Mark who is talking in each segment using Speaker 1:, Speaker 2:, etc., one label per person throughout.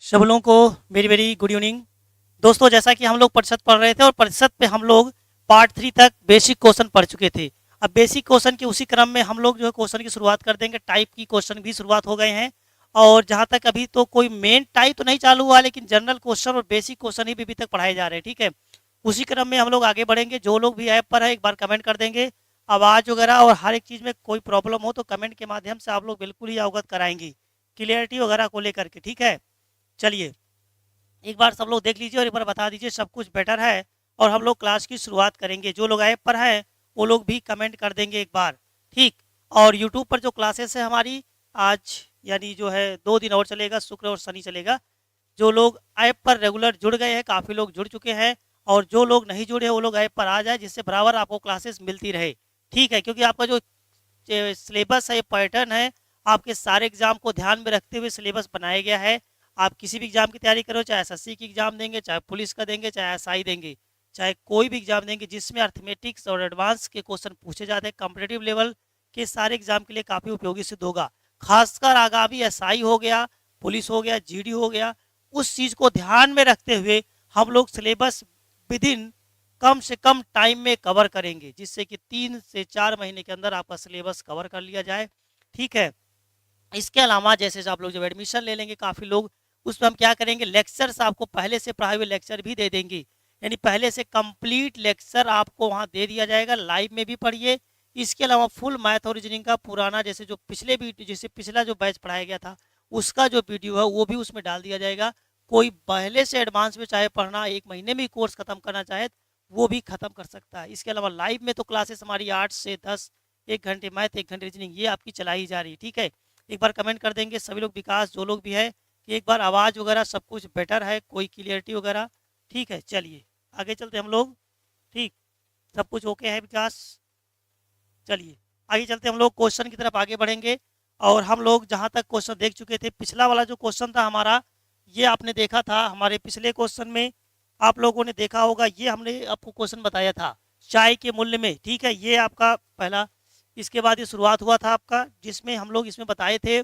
Speaker 1: सब लोगों को वेरी वेरी गुड इवनिंग। दोस्तों, जैसा कि हम लोग प्रतिशत पढ़ रहे थे और प्रतिशत पे हम लोग पार्ट 3 तक बेसिक क्वेश्चन पढ़ चुके थे। अब बेसिक क्वेश्चन के उसी क्रम में हम लोग जो है क्वेश्चन की शुरुआत कर देंगे। टाइप की क्वेश्चन भी शुरुआत हो गए हैं और जहाँ तक अभी तो कोई मेन टाइप तो नहीं चालू हुआ, लेकिन जनरल क्वेश्चन और बेसिक क्वेश्चन ही अभी तक पढ़ाए जा रहे हैं। ठीक है, उसी क्रम में हम लोग आगे बढ़ेंगे। जो लोग भी ऐप पर है एक बार कमेंट कर देंगे। आवाज़ वगैरह और हर एक चीज़ में कोई प्रॉब्लम हो तो कमेंट के माध्यम से आप लोग बिल्कुल ही अवगत कराएंगी क्लियरिटी वगैरह को लेकर के। ठीक है, चलिए एक बार सब लोग देख लीजिए और एक बार बता दीजिए सब कुछ बेटर है और हम लोग क्लास की शुरुआत करेंगे। जो लोग ऐप पर हैं वो लोग भी कमेंट कर देंगे एक बार। ठीक, और यूट्यूब पर जो क्लासेस है हमारी आज यानी जो है 2 दिन और चलेगा, शुक्र और शनि चलेगा। जो लोग ऐप पर रेगुलर जुड़ गए हैं, काफ़ी लोग जुड़ चुके हैं, और जो लोग नहीं जुड़े हैं वो लोग ऐप पर आ जाए जिससे बराबर आपको क्लासेस मिलती रहे। ठीक है, क्योंकि आपका जो सिलेबस है, पैटर्न है, आपके सारे एग्जाम को ध्यान में रखते हुए सिलेबस बनाया गया है। आप किसी भी एग्जाम की तैयारी करो, चाहे एसएससी की एग्जाम देंगे, चाहे पुलिस का देंगे, चाहे एसआई देंगे, चाहे कोई भी एग्जाम देंगे जिसमें अर्थमेटिक्स और एडवांस के क्वेश्चन पूछे जाते हैं, कॉम्पिटेटिव लेवल के सारे एग्जाम के लिए काफ़ी उपयोगी सिद्ध होगा। खासकर आगामी एसआई हो गया, पुलिस हो गया, जीडी हो गया, उस चीज़ को ध्यान में रखते हुए हम लोग सिलेबस विद इन कम से कम टाइम में कवर करेंगे, जिससे कि 3 से 4 महीने के अंदर आपका सिलेबस कवर कर लिया जाए। ठीक है, इसके अलावा जैसे आप लोग जब एडमिशन ले लेंगे काफ़ी लोग, उसमें हम क्या करेंगे, लेक्चर्स आपको पहले से पढ़ाए हुए लेक्चर भी दे देंगे। यानी पहले से कंप्लीट लेक्चर आपको वहाँ दे दिया जाएगा, लाइव में भी पढ़िए। इसके अलावा फुल मैथ और रीजनिंग का पुराना जैसे जो पिछले भी जैसे पिछला जो बैच पढ़ाया गया था उसका जो वीडियो है वो भी उसमें डाल दिया जाएगा। कोई पहले से एडवांस में चाहे पढ़ना 1 महीने में कोर्स खत्म करना चाहे वो भी खत्म कर सकता है। इसके अलावा लाइव में तो क्लासेस हमारी 8 से 10, 1 घंटे मैथ 1 घंटे रीजनिंग, ये आपकी चलाई जा रही है। ठीक है, एक बार कमेंट कर देंगे सभी लोग, विकास जो लोग भी है, कि एक बार आवाज़ वगैरह सब कुछ बेटर है, कोई क्लियरिटी वगैरह। ठीक है, चलिए आगे चलते हम लोग। ठीक, सब कुछ ओके है विकास? चलिए आगे चलते हम लोग क्वेश्चन की तरफ आगे बढ़ेंगे। और हम लोग जहाँ तक क्वेश्चन देख चुके थे, पिछला वाला जो क्वेश्चन था हमारा, ये आपने देखा था हमारे पिछले क्वेश्चन में, आप लोगों ने देखा होगा, ये हमने आपको क्वेश्चन बताया था चाय के मूल्य में। ठीक है, ये आपका पहला, इसके बाद ये शुरुआत हुआ था आपका जिसमें हम लोग इसमें बताए थे,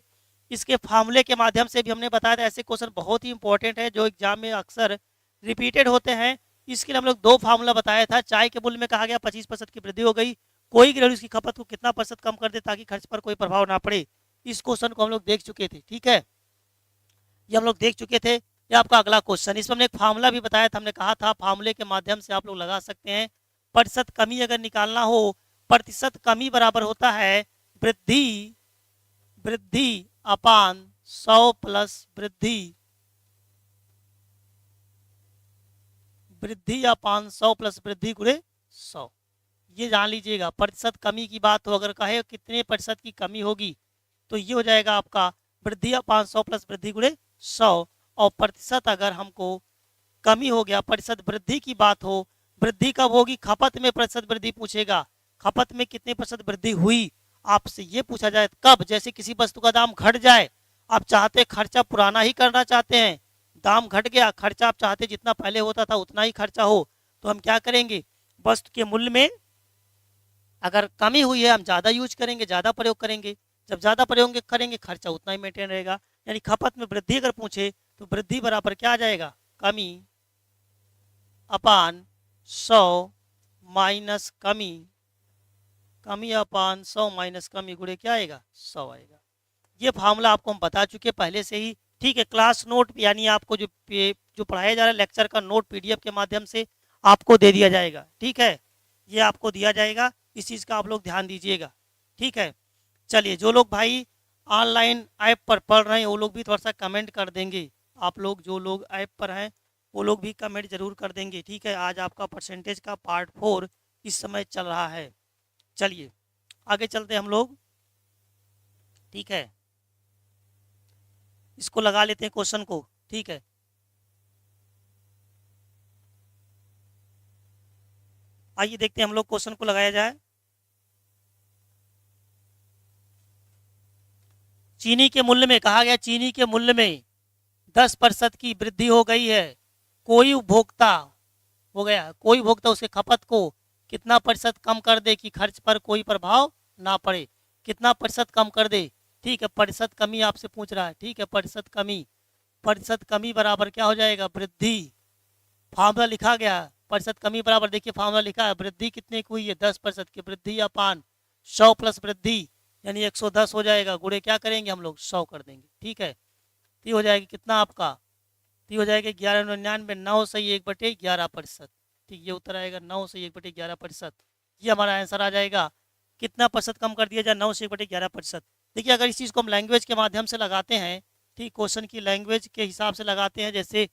Speaker 1: इसके फार्मूले के माध्यम से भी हमने बताया था। ऐसे क्वेश्चन बहुत ही इंपॉर्टेंट है जो एग्जाम में अक्सर रिपीटेड होते हैं। इसके लिए हम लोग 2 फार्मूला बताया था। चाय के मूल्य में कहा गया 25% की वृद्धि हो गई, कोई घरेलू इसकी खपत को कितना प्रतिशत कम कर दे ताकि खर्च पर कोई प्रभाव ना पड़े। इस क्वेश्चन को हम लोग देख चुके थे। ठीक है, ये हम लोग देख चुके थे। ये आपका अगला क्वेश्चन, इसमें हमने एक फार्मूला भी बताया था। हमने कहा था फार्मूले के माध्यम से आप लोग लगा सकते हैं। प्रतिशत कमी अगर निकालना हो, प्रतिशत कमी बराबर होता है वृद्धि वृद्धि अपान 100 प्लस वृद्धि, वृद्धि अपान 100 प्लस वृद्धि गुणे 100। ये जान लीजिएगा, प्रतिशत कमी की बात हो, अगर कहे कितने प्रतिशत की कमी होगी तो ये हो जाएगा आपका वृद्धि अपान 100 प्लस वृद्धि गुणे 100। और प्रतिशत अगर हमको कमी हो गया, प्रतिशत वृद्धि की बात हो, वृद्धि कब होगी, खपत में प्रतिशत वृद्धि पूछेगा, खपत में कितने प्रतिशत वृद्धि हुई, आपसे ये पूछा जाए कब। जैसे किसी वस्तु का दाम घट जाए, आप चाहते खर्चा पुराना ही करना चाहते हैं, दाम घट गया, खर्चा आप चाहते जितना पहले होता था उतना ही खर्चा हो, तो हम क्या करेंगे, वस्तु के मूल्य में अगर कमी हुई है हम ज़्यादा यूज करेंगे, ज़्यादा प्रयोग करेंगे। जब ज़्यादा प्रयोग करेंगे खर्चा उतना ही मेंटेन रहेगा। यानी खपत में वृद्धि अगर पूछे तो वृद्धि बराबर क्या आ जाएगा, कमी अपान 100 माइनस कमी, कमी अपान 100 माइनस कमी गुणे क्या आएगा, 100 आएगा। ये फार्मूला आपको हम बता चुके पहले से ही। ठीक है, क्लास नोट यानी आपको जो पढ़ाया जा रहा है लेक्चर का नोट पीडीएफ के माध्यम से आपको दे दिया जाएगा। ठीक है, ये आपको दिया जाएगा, इस चीज़ का आप लोग ध्यान दीजिएगा। ठीक है, चलिए जो लोग भाई ऑनलाइन ऐप पर पढ़ रहे हैं वो लोग भी थोड़ा सा कमेंट कर देंगे। आप लोग जो लोग ऐप पर हैं वो लोग भी कमेंट जरूर कर देंगे। ठीक है, आज आपका परसेंटेज का पार्ट 4 इस समय चल रहा है। चलिए आगे चलते हैं हम लोग। ठीक है, इसको लगा लेते हैं क्वेश्चन को। ठीक है, आइए देखते हैं हम लोग क्वेश्चन को लगाया जाए। चीनी के मूल्य में कहा गया, चीनी के मूल्य में 10% की वृद्धि हो गई है, कोई उपभोक्ता हो गया, कोई उपभोक्ता उसके खपत को कितना प्रतिशत कम कर दे कि खर्च पर कोई प्रभाव ना पड़े, कितना प्रतिशत कम कर दे। ठीक है, प्रतिशत कमी आपसे पूछ रहा है। ठीक है, प्रतिशत कमी, प्रतिशत कमी बराबर क्या हो जाएगा, वृद्धि। फार्मूला लिखा गया, प्रतिशत कमी बराबर, देखिए फार्मूला लिखा है, वृद्धि कितने की हुई है, 10% की वृद्धि अपान 100 प्लस वृद्धि यानी 110 हो जाएगा, गुणे क्या करेंगे हम लोग 100 कर देंगे, ठीक है। तो ये हो जाएगा कितना आपका, तो ये हो जाएगा 1199, 9 सही 1/11%। ठीक, ये उत्तर आएगा 9 से 1/11%। ये हमारा आंसर आ जाएगा। कितना प्रतिशत कम कर दिया जाए, 9 से 1/11%। देखिए अगर इस चीज़ को हम लैंग्वेज के माध्यम से लगाते हैं, ठीक, क्वेश्चन की लैंग्वेज के हिसाब से लगाते हैं, जैसे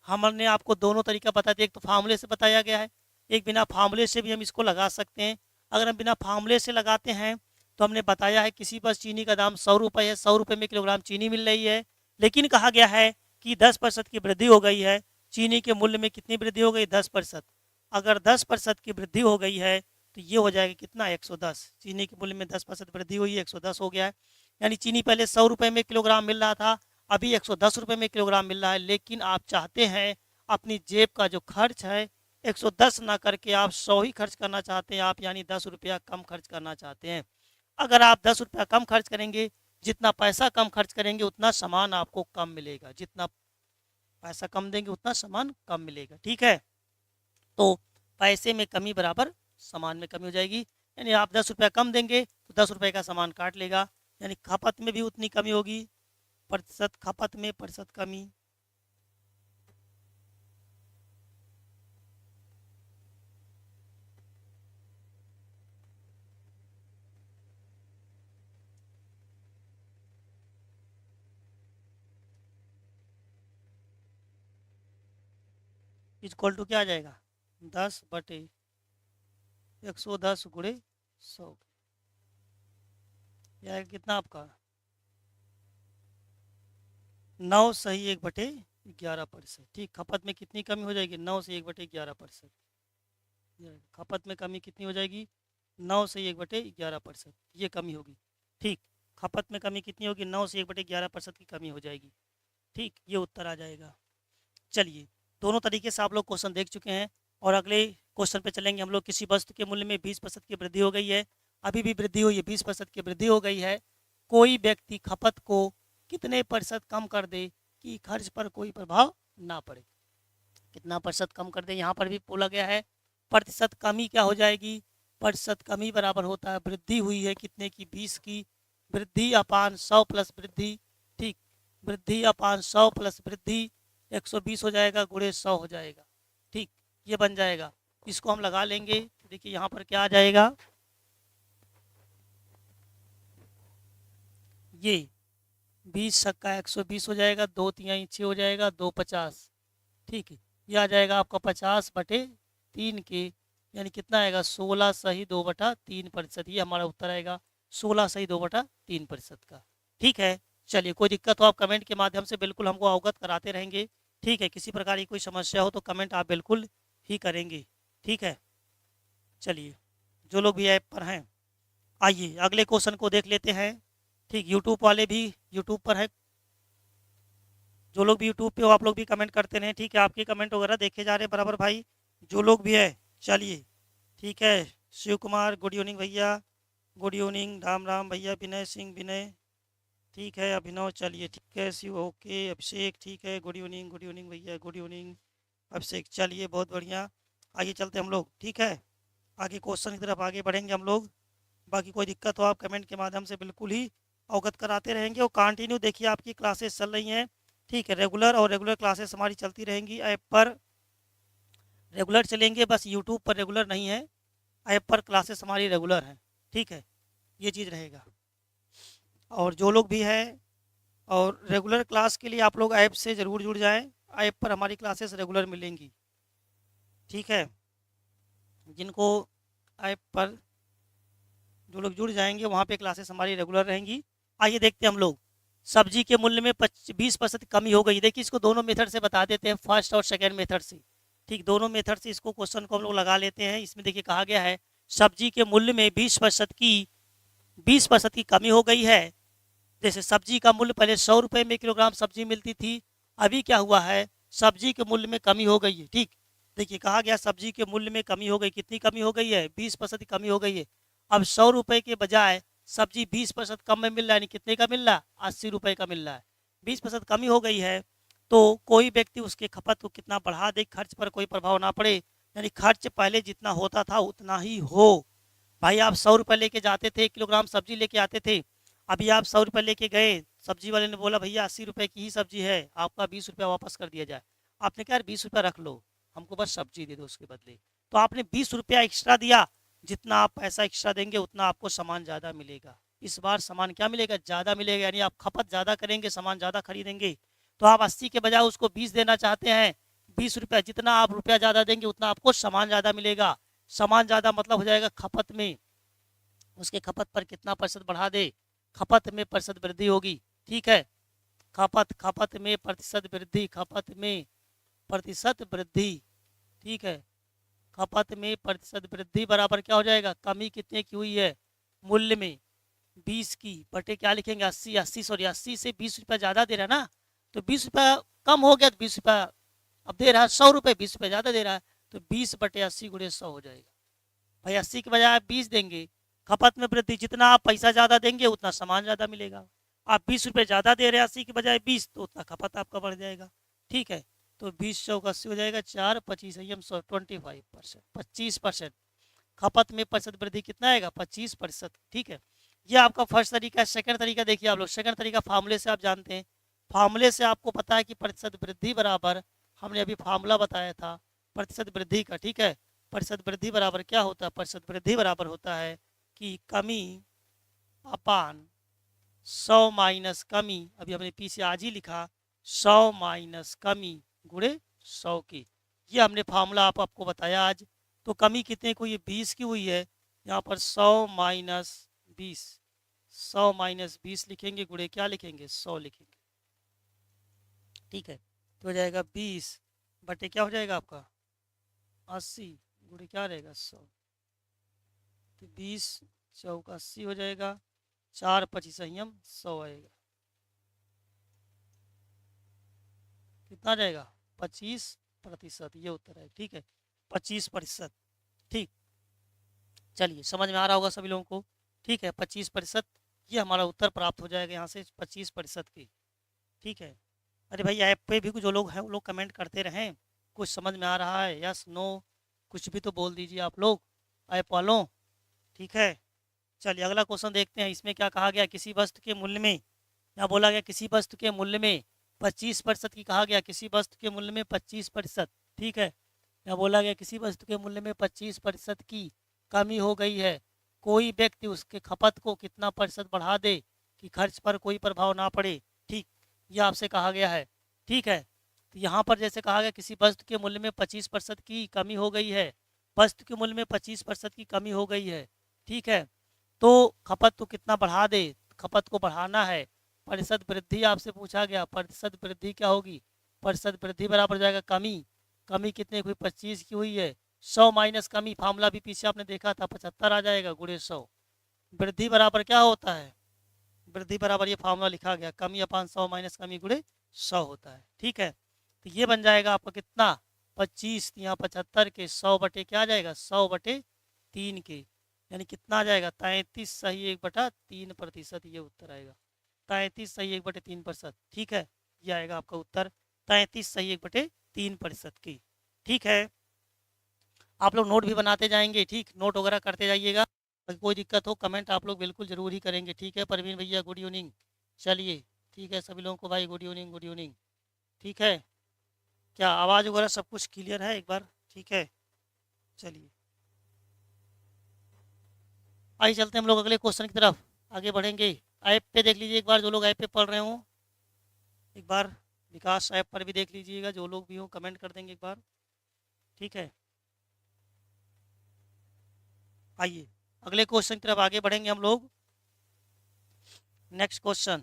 Speaker 1: हमने आपको दोनों तरीका बता दिया, एक तो फार्मूले से बताया गया है, एक बिना फार्मूले से भी हम इसको लगा सकते हैं। अगर हम बिना फार्मूले से लगाते हैं तो हमने बताया है किसी पर चीनी का दाम 100 रुपये है, 100 रुपये में किलोग्राम चीनी मिल रही है, लेकिन कहा गया है कि 10% की वृद्धि हो गई है, चीनी के मूल्य में कितनी वृद्धि हो गई, 10%। अगर 10% की वृद्धि हो गई है तो ये हो जाएगा कितना, 110। चीनी के मूल्य में 10% वृद्धि हुई है, 110 हो गया है। यानी चीनी पहले 100 रुपये में किलोग्राम मिल रहा था, अभी 110 रुपये में किलोग्राम मिल रहा है, लेकिन आप चाहते हैं अपनी जेब का जो खर्च है 110 ना करके आप 100 ही खर्च करना चाहते हैं आप, यानी 10 रुपया कम खर्च करना चाहते हैं। अगर आप 10 रुपया कम खर्च करेंगे, जितना पैसा कम खर्च करेंगे उतना सामान आपको कम मिलेगा, जितना पैसा कम देंगे उतना सामान कम मिलेगा, ठीक है। तो पैसे में कमी बराबर सामान में कमी हो जाएगी, यानी आप 10 रुपया कम देंगे तो 10 रुपये का सामान काट लेगा, यानी खपत में भी उतनी कमी होगी, प्रतिशत खपत में प्रतिशत कमी। इक्वल टू क्या आ जाएगा, 10/110 गुणे 100, यह आएगा कितना आपका 9 सही 1/11%। ठीक, खपत में कितनी कमी हो जाएगी, 9 से 1/11%। खपत में कमी कितनी हो जाएगी, 9 से 1/11%, ये कमी होगी। ठीक, खपत में कमी कितनी होगी, 9 से 1/11% की कमी हो जाएगी। ठीक, ये उत्तर आ जाएगा। चलिए, दोनों तरीके से आप लोग क्वेश्चन देख चुके हैं और अगले क्वेश्चन पे चलेंगे हम लोग। किसी वस्तु के मूल्य में 20% की वृद्धि हो गई है, अभी भी वृद्धि हुई है, 20% की वृद्धि हो गई है, कोई व्यक्ति खपत को कितने प्रतिशत कम कर दे कि खर्च पर कोई प्रभाव ना पड़े। कितना प्रतिशत कम कर दे, यहाँ पर भी बोला गया है। प्रतिशत कमी क्या हो जाएगी, प्रतिशत कमी बराबर होता है वृद्धि हुई है कितने की, 20 की, वृद्धि अपान 100 प्लस वृद्धि। ठीक, वृद्धि अपान 100 प्लस वृद्धि 120 हो जाएगा, गुणे 100 हो जाएगा। ठीक, ये बन जाएगा, इसको हम लगा लेंगे। देखिए यहाँ पर क्या आ जाएगा, ये 20 छक्का 120 हो जाएगा, 2 तिहाई 6 हो जाएगा, 2 50। ठीक है, ये आ जाएगा आपका 50/3 के, यानी कितना आएगा 16 सही 2/3%। ये हमारा उत्तर आएगा 16 सही 2/3% का। ठीक है, चलिए कोई दिक्कत हो आप कमेंट के माध्यम से बिल्कुल हमको अवगत कराते रहेंगे। ठीक है, किसी प्रकार की कोई समस्या हो तो कमेंट आप बिल्कुल ही करेंगे। ठीक है, चलिए जो लोग भी ऐप पर हैं आइए अगले क्वेश्चन को देख लेते हैं। ठीक, यूट्यूब वाले भी यूट्यूब पर है, जो लोग भी यूट्यूब पे हो आप लोग भी कमेंट करते रहें। ठीक है, आपके कमेंट वगैरह देखे जा रहे हैं बराबर भाई, जो लोग भी है। चलिए ठीक है, शिव कुमार गुड इवनिंग भैया, गुड इवनिंग, राम राम भैया, विनय सिंह विनय, ठीक है, अभिनव, चलिए ठीक है, शिव ओके, अभिषेक ठीक है, गुड इवनिंग भैया, गुड इवनिंग अभिषेक, चलिए बहुत बढ़िया। आगे चलते हम लोग, ठीक है, आगे क्वेश्चन की तरफ आगे बढ़ेंगे हम लोग। बाकी कोई दिक्कत हो आप कमेंट के माध्यम से बिल्कुल ही अवगत कराते रहेंगे और कंटिन्यू देखिए आपकी क्लासेस चल रही हैं। ठीक है, रेगुलर और रेगुलर क्लासेस हमारी चलती रहेंगी, ऐप पर रेगुलर चलेंगे, बस यूट्यूब पर रेगुलर नहीं है, ऐप पर क्लासेस हमारी रेगुलर हैं। ठीक है, ये चीज़ रहेगा। और जो लोग भी हैं और रेगुलर क्लास के लिए आप लोग ऐप से ज़रूर जुड़ जाएं, ऐप पर हमारी क्लासेस रेगुलर मिलेंगी। ठीक है, जिनको ऐप पर जो लोग जुड़ जाएंगे वहाँ पे क्लासेस हमारी रेगुलर रहेंगी। आइए देखते हैं हम लोग, सब्जी के मूल्य में 20% कमी हो गई। देखिए इसको दोनों मेथड से बता देते हैं, फर्स्ट और सेकेंड मेथड से। ठीक, दोनों मेथड से इसको क्वेश्चन को हम लोग लगा लेते हैं। इसमें देखिए कहा गया है सब्जी के मूल्य में 20% की कमी हो गई है। जैसे सब्जी का मूल्य पहले 100 रुपये में किलोग्राम सब्जी मिलती थी, अभी क्या हुआ है सब्जी के मूल्य में कमी हो गई है। ठीक, देखिए कहा गया सब्जी के मूल्य में कमी हो गई, कितनी कमी हो गई है, 20% की कमी हो गई है। अब 100 रुपये के बजाय सब्जी 20% कम में मिल रहा है, यानी कितने का मिल रहा है, 80 रुपये का मिल रहा है। 20% कमी हो गई है तो कोई व्यक्ति उसके खपत को कितना बढ़ा दे, खर्च पर कोई प्रभाव ना पड़े, यानी खर्च पहले जितना होता था उतना ही हो। भाई आप 100 रुपये लेके जाते थे, 1 किलोग्राम सब्जी लेके आते थे, अभी आप 100 रुपये लेके गए, सब्जी वाले ने बोला भैया 80 रुपये की ही सब्जी है, आपका 20 रुपया वापस कर दिया जाए। आपने कहा यार 20 रुपया रख लो, हमको बस सब्जी दे दो उसके बदले, तो आपने 20 रुपया एक्स्ट्रा दिया। जितना आप पैसा एक्स्ट्रा देंगे उतना आपको सामान ज़्यादा मिलेगा। इस बार सामान क्या मिलेगा, ज़्यादा मिलेगा, यानी आप खपत ज़्यादा करेंगे, सामान ज़्यादा खरीदेंगे। तो आप 80 के बजाय उसको 20 देना चाहते हैं, 20 रुपया, जितना आप रुपया ज़्यादा देंगे उतना आपको सामान ज़्यादा मिलेगा। सामान ज़्यादा मतलब हो जाएगा खपत में, उसके खपत पर कितना प्रतिशत बढ़ा दे, खपत में प्रतिशत वृद्धि होगी। ठीक है, खपत में प्रतिशत वृद्धि, खपत में प्रतिशत वृद्धि। ठीक है, खपत में प्रतिशत वृद्धि बराबर क्या हो जाएगा, कमी कितने की हुई है, मूल्य में 20 की बटे क्या लिखेंगे 80, 80 सॉरी 80 से 20 रुपया ज़्यादा दे रहा है ना, तो 20 रुपया कम हो गया, तो 20 रुपया अब दे रहा है, 100 रुपये 20 रुपया ज़्यादा दे रहा है, तो 20 बटे 80 गुणे 100 हो जाएगा। भाई 80 के बजाय आप 20 देंगे, खपत में वृद्धि, जितना आप पैसा ज़्यादा देंगे उतना सामान ज़्यादा मिलेगा। आप 20 रुपये ज़्यादा दे रहे हैं 80 के बजाय 20, तो उतना खपत आपका बढ़ जाएगा। ठीक है, तो 20 चौक 80 हो जाएगा, 4 25 25%, 25%। खपत में प्रतिशत वृद्धि कितना आएगा, 25%। ठीक है, ये आपका फर्स्ट तरीका है। सेकंड तरीका देखिए आप लोग, सेकंड तरीका फार्मूले से आप जानते हैं, फार्मूले से आपको पता है कि प्रतिशत वृद्धि बराबर, हमने अभी फार्मूला बताया था प्रतिशत वृद्धि का। ठीक है, प्रतिशत वृद्धि बराबर क्या होता है, प्रतिशत वृद्धि बराबर होता है कि कमी अपान 100 माइनस कमी, अभी हमने पीछे आज ही लिखा 100 माइनस कमी गुणे 100 की, ये हमने फार्मूला आपको बताया आज। तो कमी कितने को, ये 20 की हुई है, यहाँ पर 100 माइनस 20, 100 माइनस 20 लिखेंगे, गुणे क्या लिखेंगे 100 लिखेंगे। ठीक है, तो हो जाएगा 20 बटे क्या हो जाएगा आपका 80 गुणे क्या रहेगा 100, तो 20 चौक 80 हो जाएगा, 4 25 संयम 100 आएगा, कितना जाएगा 25%, ये उत्तर है। ठीक है, 25%। ठीक, चलिए समझ में आ रहा होगा सभी लोगों को। ठीक है, 25%, ये हमारा उत्तर प्राप्त हो जाएगा यहाँ से 25% की। ठीक है, अरे भाई ऐप पे भी जो लोग हैं वो लोग कमेंट करते रहें, कुछ समझ में आ रहा है, यस नो कुछ भी तो बोल दीजिए आप लोग ऐप वालों। ठीक है, चलिए अगला क्वेश्चन देखते हैं, इसमें क्या कहा गया, किसी वस्तु के मूल्य में, यहाँ बोला गया किसी वस्तु के मूल्य में 25% की, कहा गया किसी वस्तु के मूल्य में 25%। ठीक है, यहाँ बोला गया किसी वस्तु के मूल्य में 25% की कमी हो गई है, कोई व्यक्ति उसके खपत को कितना प्रतिशत बढ़ा दे कि खर्च पर कोई प्रभाव ना पड़े। ठीक, यह आपसे कहा गया है। ठीक है, तो यहाँ पर जैसे कहा गया किसी वस्तु के मूल्य में 25% की कमी हो गई है, वस्तु के मूल्य में 25% की कमी हो गई है। ठीक है, तो खपत को कितना बढ़ा दे, खपत को बढ़ाना है, प्रतिशत वृद्धि आपसे पूछा गया, प्रतिशत वृद्धि क्या होगी, प्रतिशत वृद्धि बराबर हो जाएगा कमी, कमी कितने हुई 25 की हुई है, 100 माइनस कमी, फार्मूला भी पीछे आपने देखा था 75 आ जाएगा गुणे 100, वृद्धि बराबर क्या होता है, वृद्धि बराबर ये फार्मूला लिखा गया कमी अपान 100 माइनस कमी गुणे 100 होता है। ठीक है, तो ये बन जाएगा आपका कितना 25, यहाँ 75 के 100 बटे क्या आ जाएगा 100 बटे 3 के, यानी कितना आ जाएगा 33 सही 1/3%, ये उत्तर आएगा 33 सही 1/3%। ठीक है, ये आएगा आपका उत्तर 33 सही 1/3% की। ठीक है, आप लोग नोट भी बनाते जाएंगे, ठीक नोट वगैरह करते जाइएगा, कोई दिक्कत हो कमेंट आप लोग बिल्कुल ज़रूर ही करेंगे। ठीक है, परवीन भैया गुड इवनिंग, चलिए ठीक है सभी लोगों को भाई गुड इवनिंग गुड इवनिंग। ठीक है, क्या आवाज़ वगैरह सब कुछ क्लियर है एक बार, ठीक है, चलिए आइए चलते हैं हम लोग अगले क्वेश्चन की तरफ आगे बढ़ेंगे। ऐप पे देख लीजिए एक बार, जो लोग ऐप पे पढ़ रहे हो एक बार, विकास ऐप पर भी देख लीजिएगा, जो लोग भी हो कमेंट कर देंगे एक बार। ठीक है, आइए अगले क्वेश्चन की तरफ आगे बढ़ेंगे हम लोग। नेक्स्ट क्वेश्चन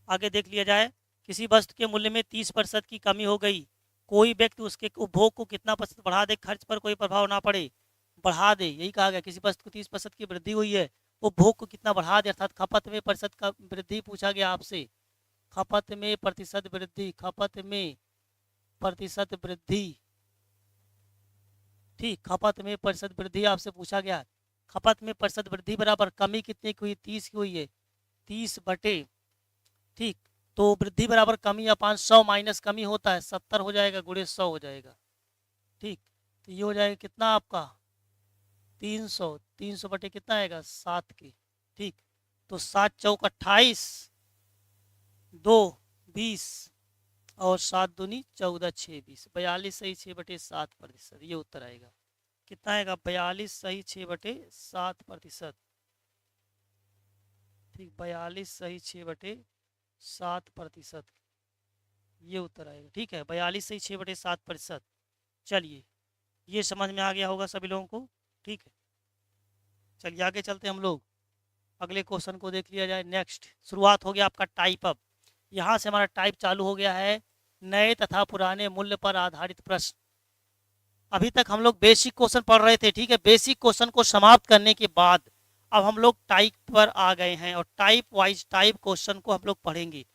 Speaker 1: आगे देख लिया जाए, किसी वस्तु के मूल्य में 30% की कमी हो गई, कोई व्यक्ति उसके उपभोग को कितना प्रतिशत बढ़ा दे, खर्च पर कोई प्रभाव ना पड़े, बढ़ा दे, यही कहा गया किसी वस्तु को 30% की वृद्धि हुई है, उपभोग को कितना बढ़ा दे, अर्थात खपत में प्रतिशत का वृद्धि पूछा गया आपसे, खपत में प्रतिशत वृद्धि, खपत में प्रतिशत वृद्धि। ठीक, खपत में प्रतिशत वृद्धि आपसे पूछा गया, खपत में प्रतिशत वृद्धि बराबर कमी कितने की हुई 30 की हुई है, 30 बटे ठीक तो वृद्धि बराबर कमी अपान 100 माइनस कमी होता है 70 हो जाएगा, गुणे 100 हो जाएगा। ठीक, तो ये हो जाएगा कितना आपका 300, 300 बटे कितना आएगा 7 के। ठीक, तो 7 चौक 28, 2 20 और 7 दूनी 14, 6 20, 42 सही 6/7%। ये उत्तर आएगा, कितना आएगा 42 सही 6/7%। ठीक, 42 सही 6/7%, ये उत्तर आएगा। ठीक है, 42 सही 6/7%। चलिए, ये समझ में आ गया होगा सभी लोगों को। ठीक है, चलिए आगे चलते हम लोग, अगले क्वेश्चन को देख लिया जाए। नेक्स्ट शुरुआत हो गया आपका टाइप अप। यहाँ से हमारा टाइप चालू हो गया है, नए तथा पुराने मूल्य पर आधारित प्रश्न। अभी तक हम लोग बेसिक क्वेश्चन पढ़ रहे थे। ठीक है, बेसिक क्वेश्चन को समाप्त करने के बाद अब हम लोग टाइप पर आ गए हैं और टाइप वाइज टाइप क्वेश्चन को हम लोग पढ़ेंगे।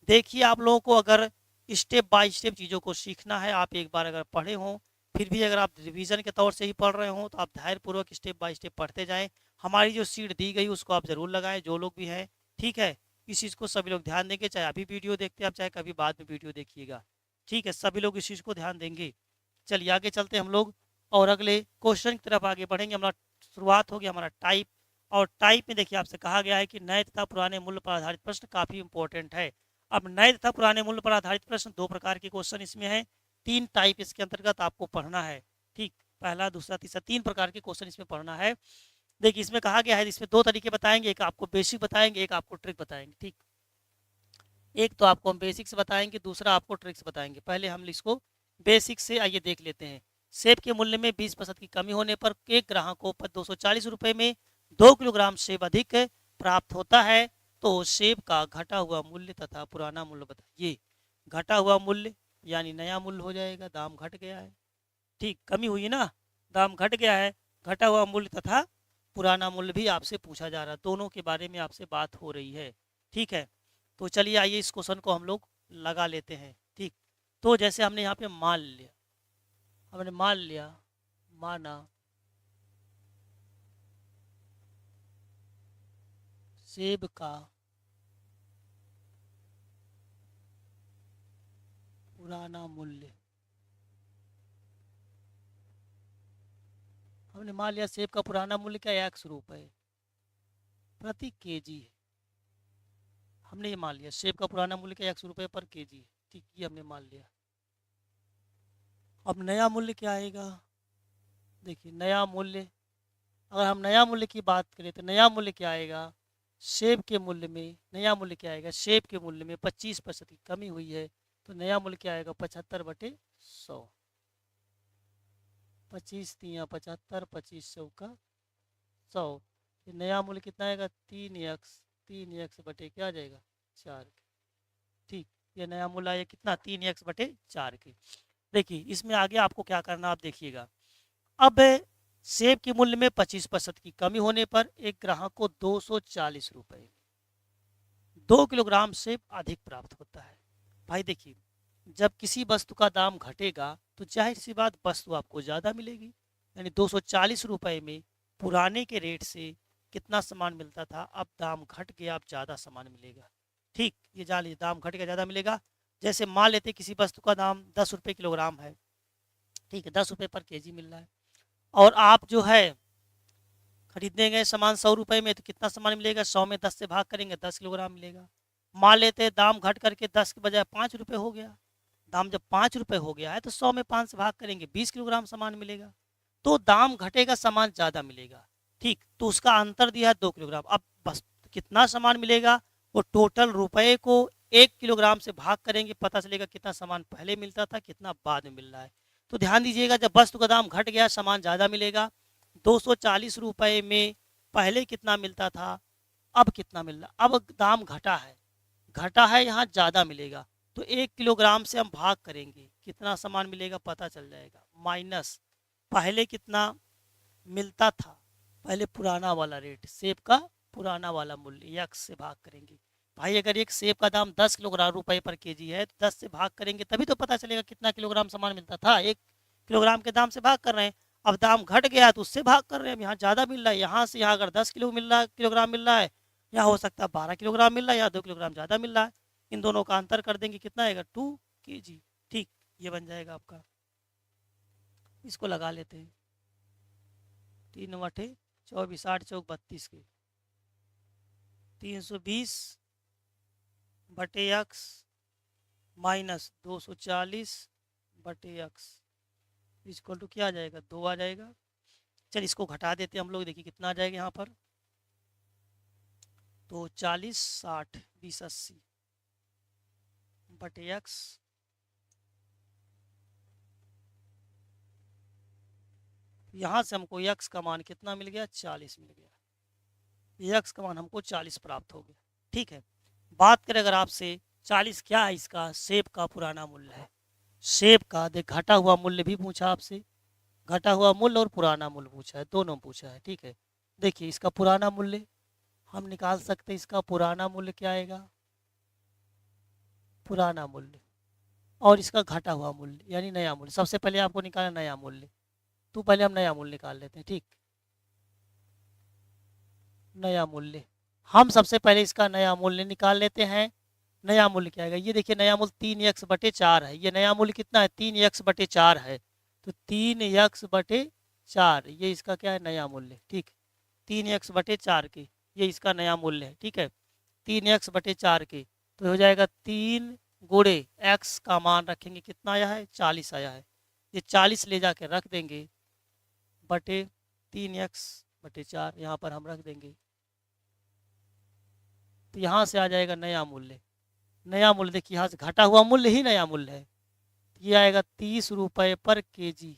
Speaker 1: देखिए, आप लोगों को अगर स्टेप बाय स्टेप चीज़ों को सीखना है, आप एक बार अगर पढ़े हों, फिर भी अगर आप रिवीजन के तौर से ही पढ़ रहे हों, तो आप धैर्यपूर्वक स्टेप बाय स्टेप पढ़ते जाएं। हमारी जो सीट दी गई उसको आप ज़रूर लगाएं, जो लोग भी हैं। ठीक है, इस चीज़ को सभी लोग ध्यान देंगे, चाहे अभी वीडियो देखते हैं आप, चाहे कभी बाद में वीडियो देखिएगा। ठीक है, सभी लोग इस चीज़ को ध्यान देंगे। चलिए आगे चलते हम लोग और अगले क्वेश्चन की तरफ आगे बढ़ेंगे। हमारा शुरुआत होगी हमारा टाइप, और टाइप में देखिए आपसे कहा गया है कि नए तथा पुराने मूल्य पर आधारित प्रश्न काफ़ी इंपॉर्टेंट है। अब नए तथा पुराने मूल्य पर आधारित प्रश्न 2 प्रकार के क्वेश्चन इसमें है, 3 टाइप इसके अंतर्गत आपको पढ़ना है। ठीक, पहला दूसरा तीसरा 3 प्रकार के क्वेश्चन इसमें पढ़ना है। देखिए, इसमें कहा गया है, इसमें 2 तरीके बताएंगे, एक आपको बेसिक बताएंगे, एक आपको ट्रिक बताएंगे। ठीक, एक तो आपको हम बेसिक से बताएंगे, दूसरा आपको ट्रिक से बताएंगे। पहले हम इसको बेसिक से आइए देख लेते हैं। सेब के मूल्य में 20% की कमी होने पर एक ग्राहकों पर 240 रुपये में 2 किलोग्राम सेब अधिक प्राप्त होता है, तो सेब का घटा हुआ मूल्य तथा पुराना मूल्य बताइए। घटा हुआ मूल्य यानी नया मूल्य हो जाएगा, दाम घट गया है। ठीक, कमी हुई है ना, दाम घट गया है। घटा हुआ मूल्य तथा पुराना मूल्य भी आपसे पूछा जा रहा है, दोनों के बारे में आपसे बात हो रही है। ठीक है, तो चलिए आइए इस क्वेश्चन को हम लोग लगा लेते हैं। ठीक, तो जैसे हमने यहाँ पे मान लिया, हमने मान लिया, माना सेब का पुराना मूल्य, हमने मान लिया सेब का पुराना मूल्य क्या 100 रुपये प्रति केजी है। हमने ये मान लिया सेब का पुराना मूल्य क्या 100 रुपये पर केजी है। ठीक, ये हमने मान लिया। अब नया मूल्य क्या आएगा, देखिए नया मूल्य, अगर हम नया मूल्य की बात करें तो नया मूल्य क्या आएगा, सेब के मूल्य में नया मूल्य क्या आएगा, सेब के मूल्य में 25% की कमी हुई है, तो नया मूल्य क्या आएगा 75/100। 25 तिया 75, 25 चौका 100। ये नया मूल्य कितना आएगा 3x बटे क्या आ जाएगा 4 के। ठीक, ये नया मूल्य आया कितना 3x/4 के। देखिए इसमें आगे आपको क्या करना आप देखिएगा। अब सेब के मूल्य में 25% की कमी होने पर एक ग्राहक को 240 रुपये 2 किलोग्राम सेब अधिक प्राप्त होता है। भाई देखिए, जब किसी वस्तु का दाम घटेगा तो जाहिर सी बात वस्तु आपको ज़्यादा मिलेगी, यानी 240 रुपये में पुराने के रेट से कितना सामान मिलता था, अब दाम घट गया, अब ज़्यादा सामान मिलेगा। ठीक, ये जान लीजिए दाम घट गया, ज़्यादा मिलेगा। जैसे मान लेते किसी वस्तु का दाम 10 रुपये किलोग्राम है, ठीक है 10 रुपये पर केजी मिल रहा है, और आप जो है खरीदने गए सामान 100 रुपये में, तो कितना सामान मिलेगा 100 में 10 से भाग करेंगे 10 किलोग्राम मिलेगा। मान लेते हैं दाम घट करके 10 के बजाय 5 रुपये हो गया, दाम जब 5 रुपये हो गया है तो 100 में 5 से भाग करेंगे 20 किलोग्राम सामान मिलेगा। तो दाम घटेगा सामान ज़्यादा मिलेगा। ठीक, तो उसका अंतर दिया है 2 किलोग्राम। अब बस कितना सामान मिलेगा, वो टोटल रुपये को 1 किलोग्राम से भाग करेंगे, पता चलेगा कितना सामान पहले मिलता था कितना बाद में मिल रहा है। तो ध्यान दीजिएगा, जब वस्तु का दाम घट गया सामान ज़्यादा मिलेगा। 240 रुपये में पहले कितना मिलता था, अब कितना मिल रहा, अब दाम घटा है यहाँ ज़्यादा मिलेगा, तो 1 किलोग्राम से हम भाग करेंगे कितना सामान मिलेगा पता चल जाएगा, माइनस पहले कितना मिलता था, पहले पुराना वाला रेट सेब का पुराना वाला मूल्य, x से भाग करेंगे। भाई अगर एक सेब का दाम 10 किलोग्राम रुपये पर केजी है तो 10 से भाग करेंगे तभी तो पता चलेगा कितना किलोग्राम सामान मिलता था। 1 किलोग्राम के दाम से भाग कर रहे हैं, अब दाम घट गया तो उससे भाग कर रहे हैं। यहाँ ज़्यादा मिल रहा है, यहाँ से यहाँ अगर 10 किलोग्राम मिल रहा है, यहाँ हो सकता है 12 किलोग्राम मिल रहा है, यहाँ 2 किलोग्राम ज़्यादा मिल रहा है। इन दोनों का अंतर कर देंगे, कितना आएगा 2 kg। ठीक, ये बन जाएगा आपका। इसको लगा लेते हैं, 3/24, 8×4 = 32 के 320/x minus 240/x equal to क्या आ जाएगा, 2 आ जाएगा। चल इसको घटा देते हैं हम लोग, देखिए कितना आ जाएगा यहाँ पर, तो 40, 60, 20, 80/x यहाँ से हमको x का मान कितना मिल गया, 40 मिल गया। x का मान हमको 40 प्राप्त हो गया। ठीक है, बात करें अगर आपसे 40 क्या है, इसका सेब का पुराना मूल्य है। सेब का देख घटा हुआ मूल्य भी पूछा आपसे, घटा हुआ मूल्य और पुराना मूल्य पूछा है, दोनों पूछा है। ठीक है, देखिए इसका पुराना मूल्य हम निकाल सकते हैं, इसका पुराना मूल्य क्या आएगा, पुराना मूल्य, और इसका घटा हुआ मूल्य यानी नया मूल्य। सबसे पहले आपको निकालना नया मूल्य, तो पहले हम नया मूल्य निकाल लेते हैं। ठीक, नया मूल्य हम सबसे पहले इसका नया मूल्य निकाल लेते हैं। नया मूल्य क्या आएगा, ये देखिए नया मूल्य 3x/4 है। ये नया मूल्य कितना है, 3x/4 है, तो 3x/4 ये इसका क्या है, नया मूल्य। ठीक, 3x/4 के ये इसका नया मूल्य है। ठीक है, 3x/4 के तो हो जाएगा 3 गुणे x का मान रखेंगे, कितना आया है, 40 आया है। ये 40 ले जाके रख देंगे बटे 3x/4 यहाँ पर हम रख देंगे, तो यहाँ से आ जाएगा नया मूल्य। नया मूल्य देखिए यहाँ से घटा हुआ मूल्य ही नया मूल्य है, ये आएगा 30 रुपये पर केजी,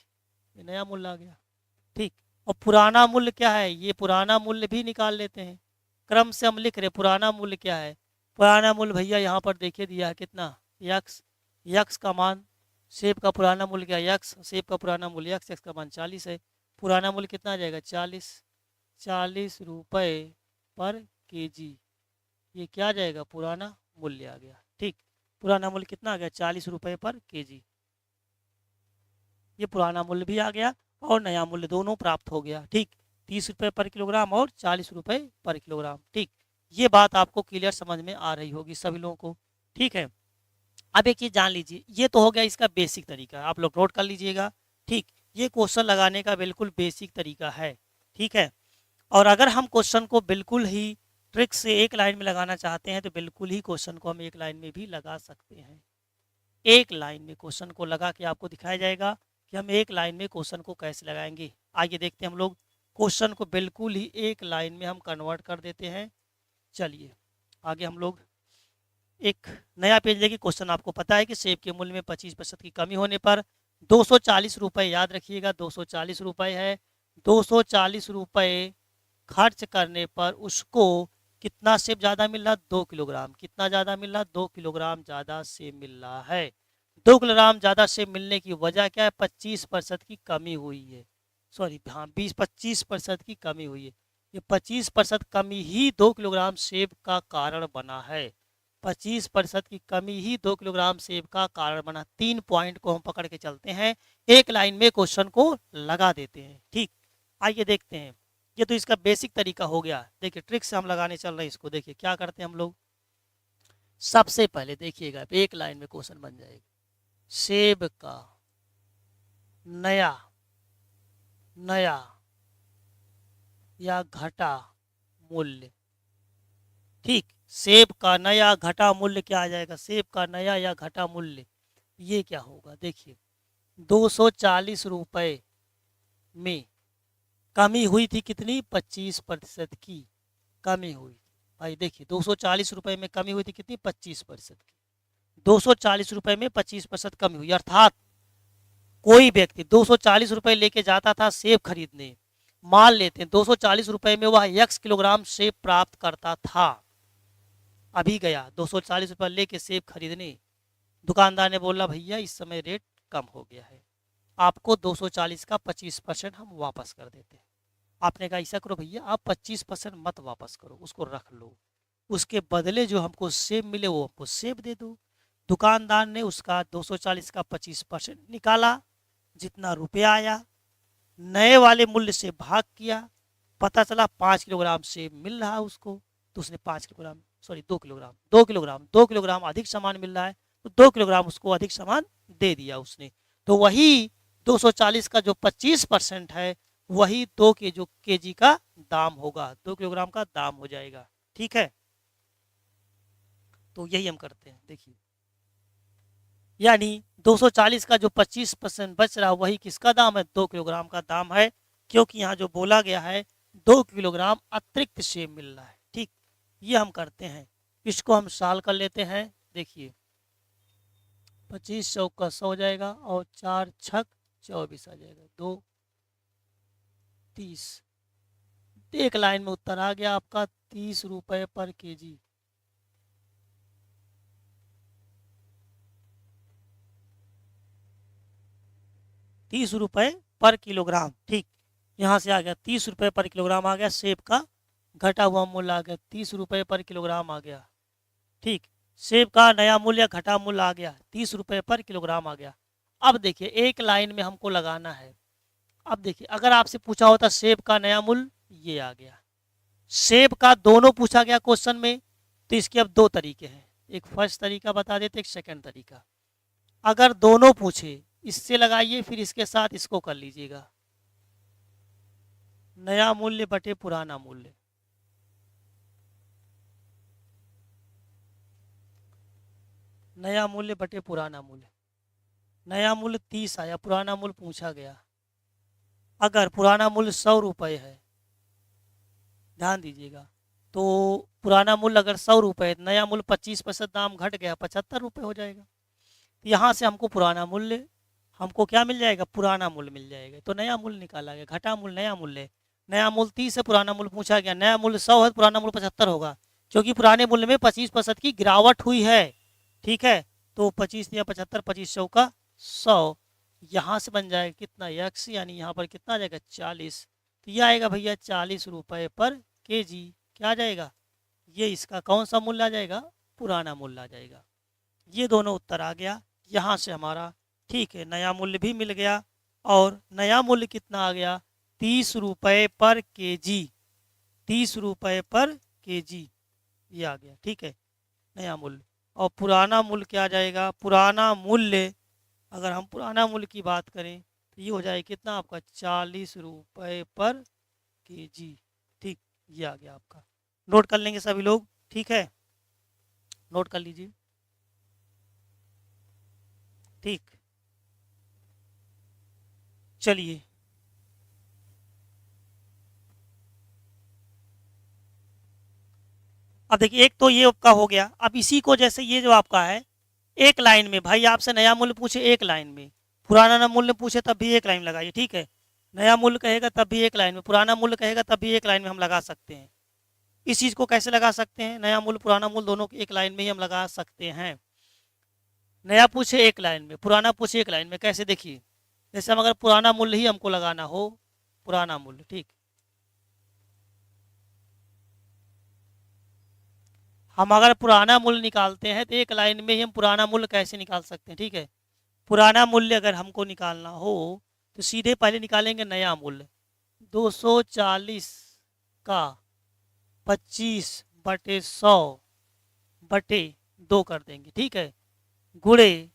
Speaker 1: ये नया मूल्य आ गया। ठीक, और पुराना मूल्य क्या है, ये पुराना मूल्य भी निकाल लेते हैं। क्रम से हम लिख रहे पुराना मूल्य क्या है, पुराना मूल्य भैया यहाँ पर देखिए दिया है कितना, यक्स। यक्स का मान, सेब का पुराना मूल्य क्या है, यक्स, सेब का पुराना मूल्य यक्स, यक्स का मान 40 है। पुराना मूल्य कितना आ जाएगा, 40 रुपये पर केजी, ये क्या आ जाएगा, पुराना मूल्य आ गया। ठीक, पुराना मूल्य कितना आ गया, 40 रुपये पर केजी, ये पुराना मूल्य भी आ गया और नया मूल्य दोनों प्राप्त हो गया। ठीक, 30 रुपये पर किलोग्राम और 40 रुपये पर किलोग्राम। ठीक, ये बात आपको क्लियर समझ में आ रही होगी सभी लोगों को। ठीक है, अब एक चीज जान लीजिए, ये तो हो गया इसका बेसिक तरीका, आप लोग नोट कर लीजिएगा। ठीक, ये क्वेश्चन लगाने का बिल्कुल बेसिक तरीका है। ठीक है, और अगर हम क्वेश्चन को बिल्कुल ही ट्रिक से एक लाइन में लगाना चाहते हैं तो बिल्कुल ही क्वेश्चन को हम एक लाइन में भी लगा सकते हैं। एक लाइन में क्वेश्चन को लगा के आपको दिखाया जाएगा कि हम एक लाइन में क्वेश्चन को कैसे लगाएंगे। आइए देखते हैं हम लोग क्वेश्चन को बिल्कुल ही एक लाइन में हम कन्वर्ट कर देते हैं। चलिए आगे हम लोग एक नया पेज लेके, क्वेश्चन आपको पता है कि सेब के मूल्य में 25% की कमी होने पर 240 रुपये, याद रखिएगा 240 रुपये है, 240 रुपये खर्च करने पर उसको कितना सेब ज़्यादा मिल रहा, 2 किलोग्राम। कितना ज़्यादा मिल रहा, 2 किलोग्राम ज़्यादा सेब मिल रहा है। 2 किलोग्राम ज़्यादा सेब मिलने की वजह क्या है, 25% की कमी हुई है। सॉरी हाँ, 25% की कमी हुई है। ये 25% कमी ही 2 किलोग्राम सेब का कारण बना है। 25% की कमी ही 2 किलोग्राम सेब का कारण बना। 3 पॉइंट को हम पकड़ के चलते हैं, एक लाइन में क्वेश्चन को लगा देते हैं। ठीक, आइए देखते हैं। ये तो इसका बेसिक तरीका हो गया। देखिए ट्रिक से हम लगाने चल रहे हैं इसको। देखिए क्या करते हैं हम लोग, सबसे पहले देखिएगा एक लाइन में क्वेश्चन बन जाएगा, सेब का नया नया या घटा मूल्य। ठीक, सेब का नया घटा मूल्य क्या आ जाएगा, सेब का नया या घटा मूल्य ये क्या होगा, देखिए 240 रुपये में कमी हुई थी कितनी, 25% की कमी हुई। भाई देखिए 240 रुपये में कमी हुई थी कितनी, 25% की। 240 रुपये में 25% कमी हुई, अर्थात कोई व्यक्ति 240 रुपये लेके जाता था सेब खरीदने, मान लेते हैं 240 रुपये में वह 1 किलोग्राम सेब प्राप्त करता था। अभी गया 240 रुपये लेके सेब खरीदने, दुकानदार ने बोला भैया इस समय रेट कम हो गया है, आपको 240 का 25% हम वापस कर देते हैं। आपने कहा ऐसा करो भैया, आप 25% मत वापस करो, उसको रख लो, उसके बदले जो हमको सेब मिले वो हमको सेब दे दो। दुकानदार ने उसका 240 का 25% निकाला, जितना रुपया आया नए वाले मूल्य से भाग किया, पता चला 5 किलोग्राम सेब मिल रहा उसको, तो उसने 5 kilogram sorry 2 kilogram, 2 kilogram, 2 kilogram अधिक सामान मिल रहा है तो 2 किलोग्राम उसको अधिक सामान दे दिया उसने। तो वही 240 का जो 25% है वही 2 केजी का दाम होगा, 2 किलोग्राम का दाम हो जाएगा। ठीक है, तो यही हम करते हैं। देखिए, यानी 240 का जो 25% बच रहा वही किसका दाम है, 2 किलोग्राम का दाम है, क्योंकि यहाँ जो बोला गया है 2 किलोग्राम अतिरिक्त सेब मिल रहा है। ठीक, ये हम करते हैं, इसको हम साल कर लेते हैं। देखिए 25 100 का 100 हो जाएगा और 4 छक 24 आ जाएगा, 2 30। एक लाइन में उत्तर आ गया आपका 30 रुपए पर केजी। ₹30 पर किलोग्राम। ठीक, यहाँ से आ गया ₹30 पर किलोग्राम आ गया, सेब का घटा हुआ मूल्य आ गया ₹30 पर किलोग्राम आ गया। ठीक, सेब का नया मूल्य घटा मूल्य आ गया ₹30 पर किलोग्राम आ गया। अब देखिए एक लाइन में हमको लगाना है। अब देखिए अगर आपसे पूछा होता सेब का नया मूल्य, ये आ गया। सेब का दोनों पूछा गया क्वेश्चन में, तो इसके अब दो तरीके हैं, एक फर्स्ट तरीका बता देते, एक सेकंड तरीका। अगर दोनों पूछे इससे लगाइए, फिर इसके साथ इसको कर लीजिएगा, नया मूल्य बटे पुराना मूल्य। नया मूल्य बटे पुराना मूल्य, नया मूल्य 30 आया, पुराना मूल्य पूछा गया। अगर पुराना मूल्य ₹100 है, ध्यान दीजिएगा, तो पुराना मूल्य अगर ₹100 है, नया मूल्य 25% दाम घट गया, ₹75 हो जाएगा। यहाँ से हमको पुराना मूल्य, हमको क्या मिल जाएगा, पुराना मूल्य मिल जाएगा। तो नया मूल्य निकाला गया, घटा मूल्य नया मूल्य, नया मूल्य 30 है, पुराना मूल्य पूछा गया, नया मूल्य 100 है, पुराना मूल्य 75 होगा, क्योंकि पुराने मूल्य में 25% की गिरावट हुई है। ठीक है, तो 25 या 75, 25 100 का 100, यहाँ से बन जाएगा कितना x, यानी यहाँ पर कितना आ जाएगा 40। तो यह आएगा भैया ₹40 पर केजी। क्या आ जाएगा, ये इसका कौन सा मूल्य आ जाएगा, पुराना मूल्य आ जाएगा। ये दोनों उत्तर आ गया यहाँ से हमारा। ठीक है, नया मूल्य भी मिल गया, और नया मूल्य कितना आ गया, ₹30 पर केजी, ₹30 पर केजी, ये आ गया। ठीक है, नया मूल्य। और पुराना मूल्य क्या आ जाएगा, पुराना मूल्य अगर हम पुराना मूल्य की बात करें तो ये हो जाएगा कितना आपका ₹40 पर केजी। ठीक, ये आ गया आपका। नोट कर लेंगे सभी लोग, ठीक है, नोट कर लीजिए। ठीक, चलिए अब देखिए एक तो ये आपका हो गया। अब इसी को जैसे ये जो आपका है एक लाइन में, भाई आपसे नया मूल्य पूछे एक लाइन में, पुराना ना मूल्य पूछे तब भी एक लाइन लगाइए। ठीक है, नया मूल्य कहेगा तब भी एक लाइन में, पुराना मूल्य कहेगा तब भी एक लाइन में हम लगा सकते हैं। इस चीज़ को कैसे लगा सकते हैं, नया मूल्य पुराना मूल्य दोनों एक लाइन में ही हम लगा सकते हैं। नया पूछे एक लाइन में, पुराना पूछे एक लाइन में, कैसे देखिए, जैसे हम अगर पुराना मूल्य ही हमको लगाना हो, पुराना मूल्य, ठीक, हम अगर पुराना मूल्य निकालते हैं तो एक लाइन में ही हम पुराना मूल्य कैसे निकाल सकते हैं। ठीक है, पुराना मूल्य अगर हमको निकालना हो तो सीधे पहले निकालेंगे नया मूल्य, 240 का 25/100/2 कर देंगे। ठीक है, गुणे,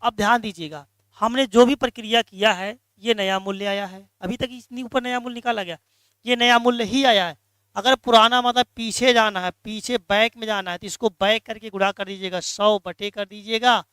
Speaker 1: अब ध्यान दीजिएगा हमने जो भी प्रक्रिया किया है ये नया मूल्य आया है, अभी तक इतनी ऊपर नया मूल्य निकाला गया, ये नया मूल्य ही आया है। अगर पुराना मतलब पीछे जाना है, पीछे बैक में जाना है, तो इसको बैक करके गुणा कर दीजिएगा, 100 कर दीजिएगा,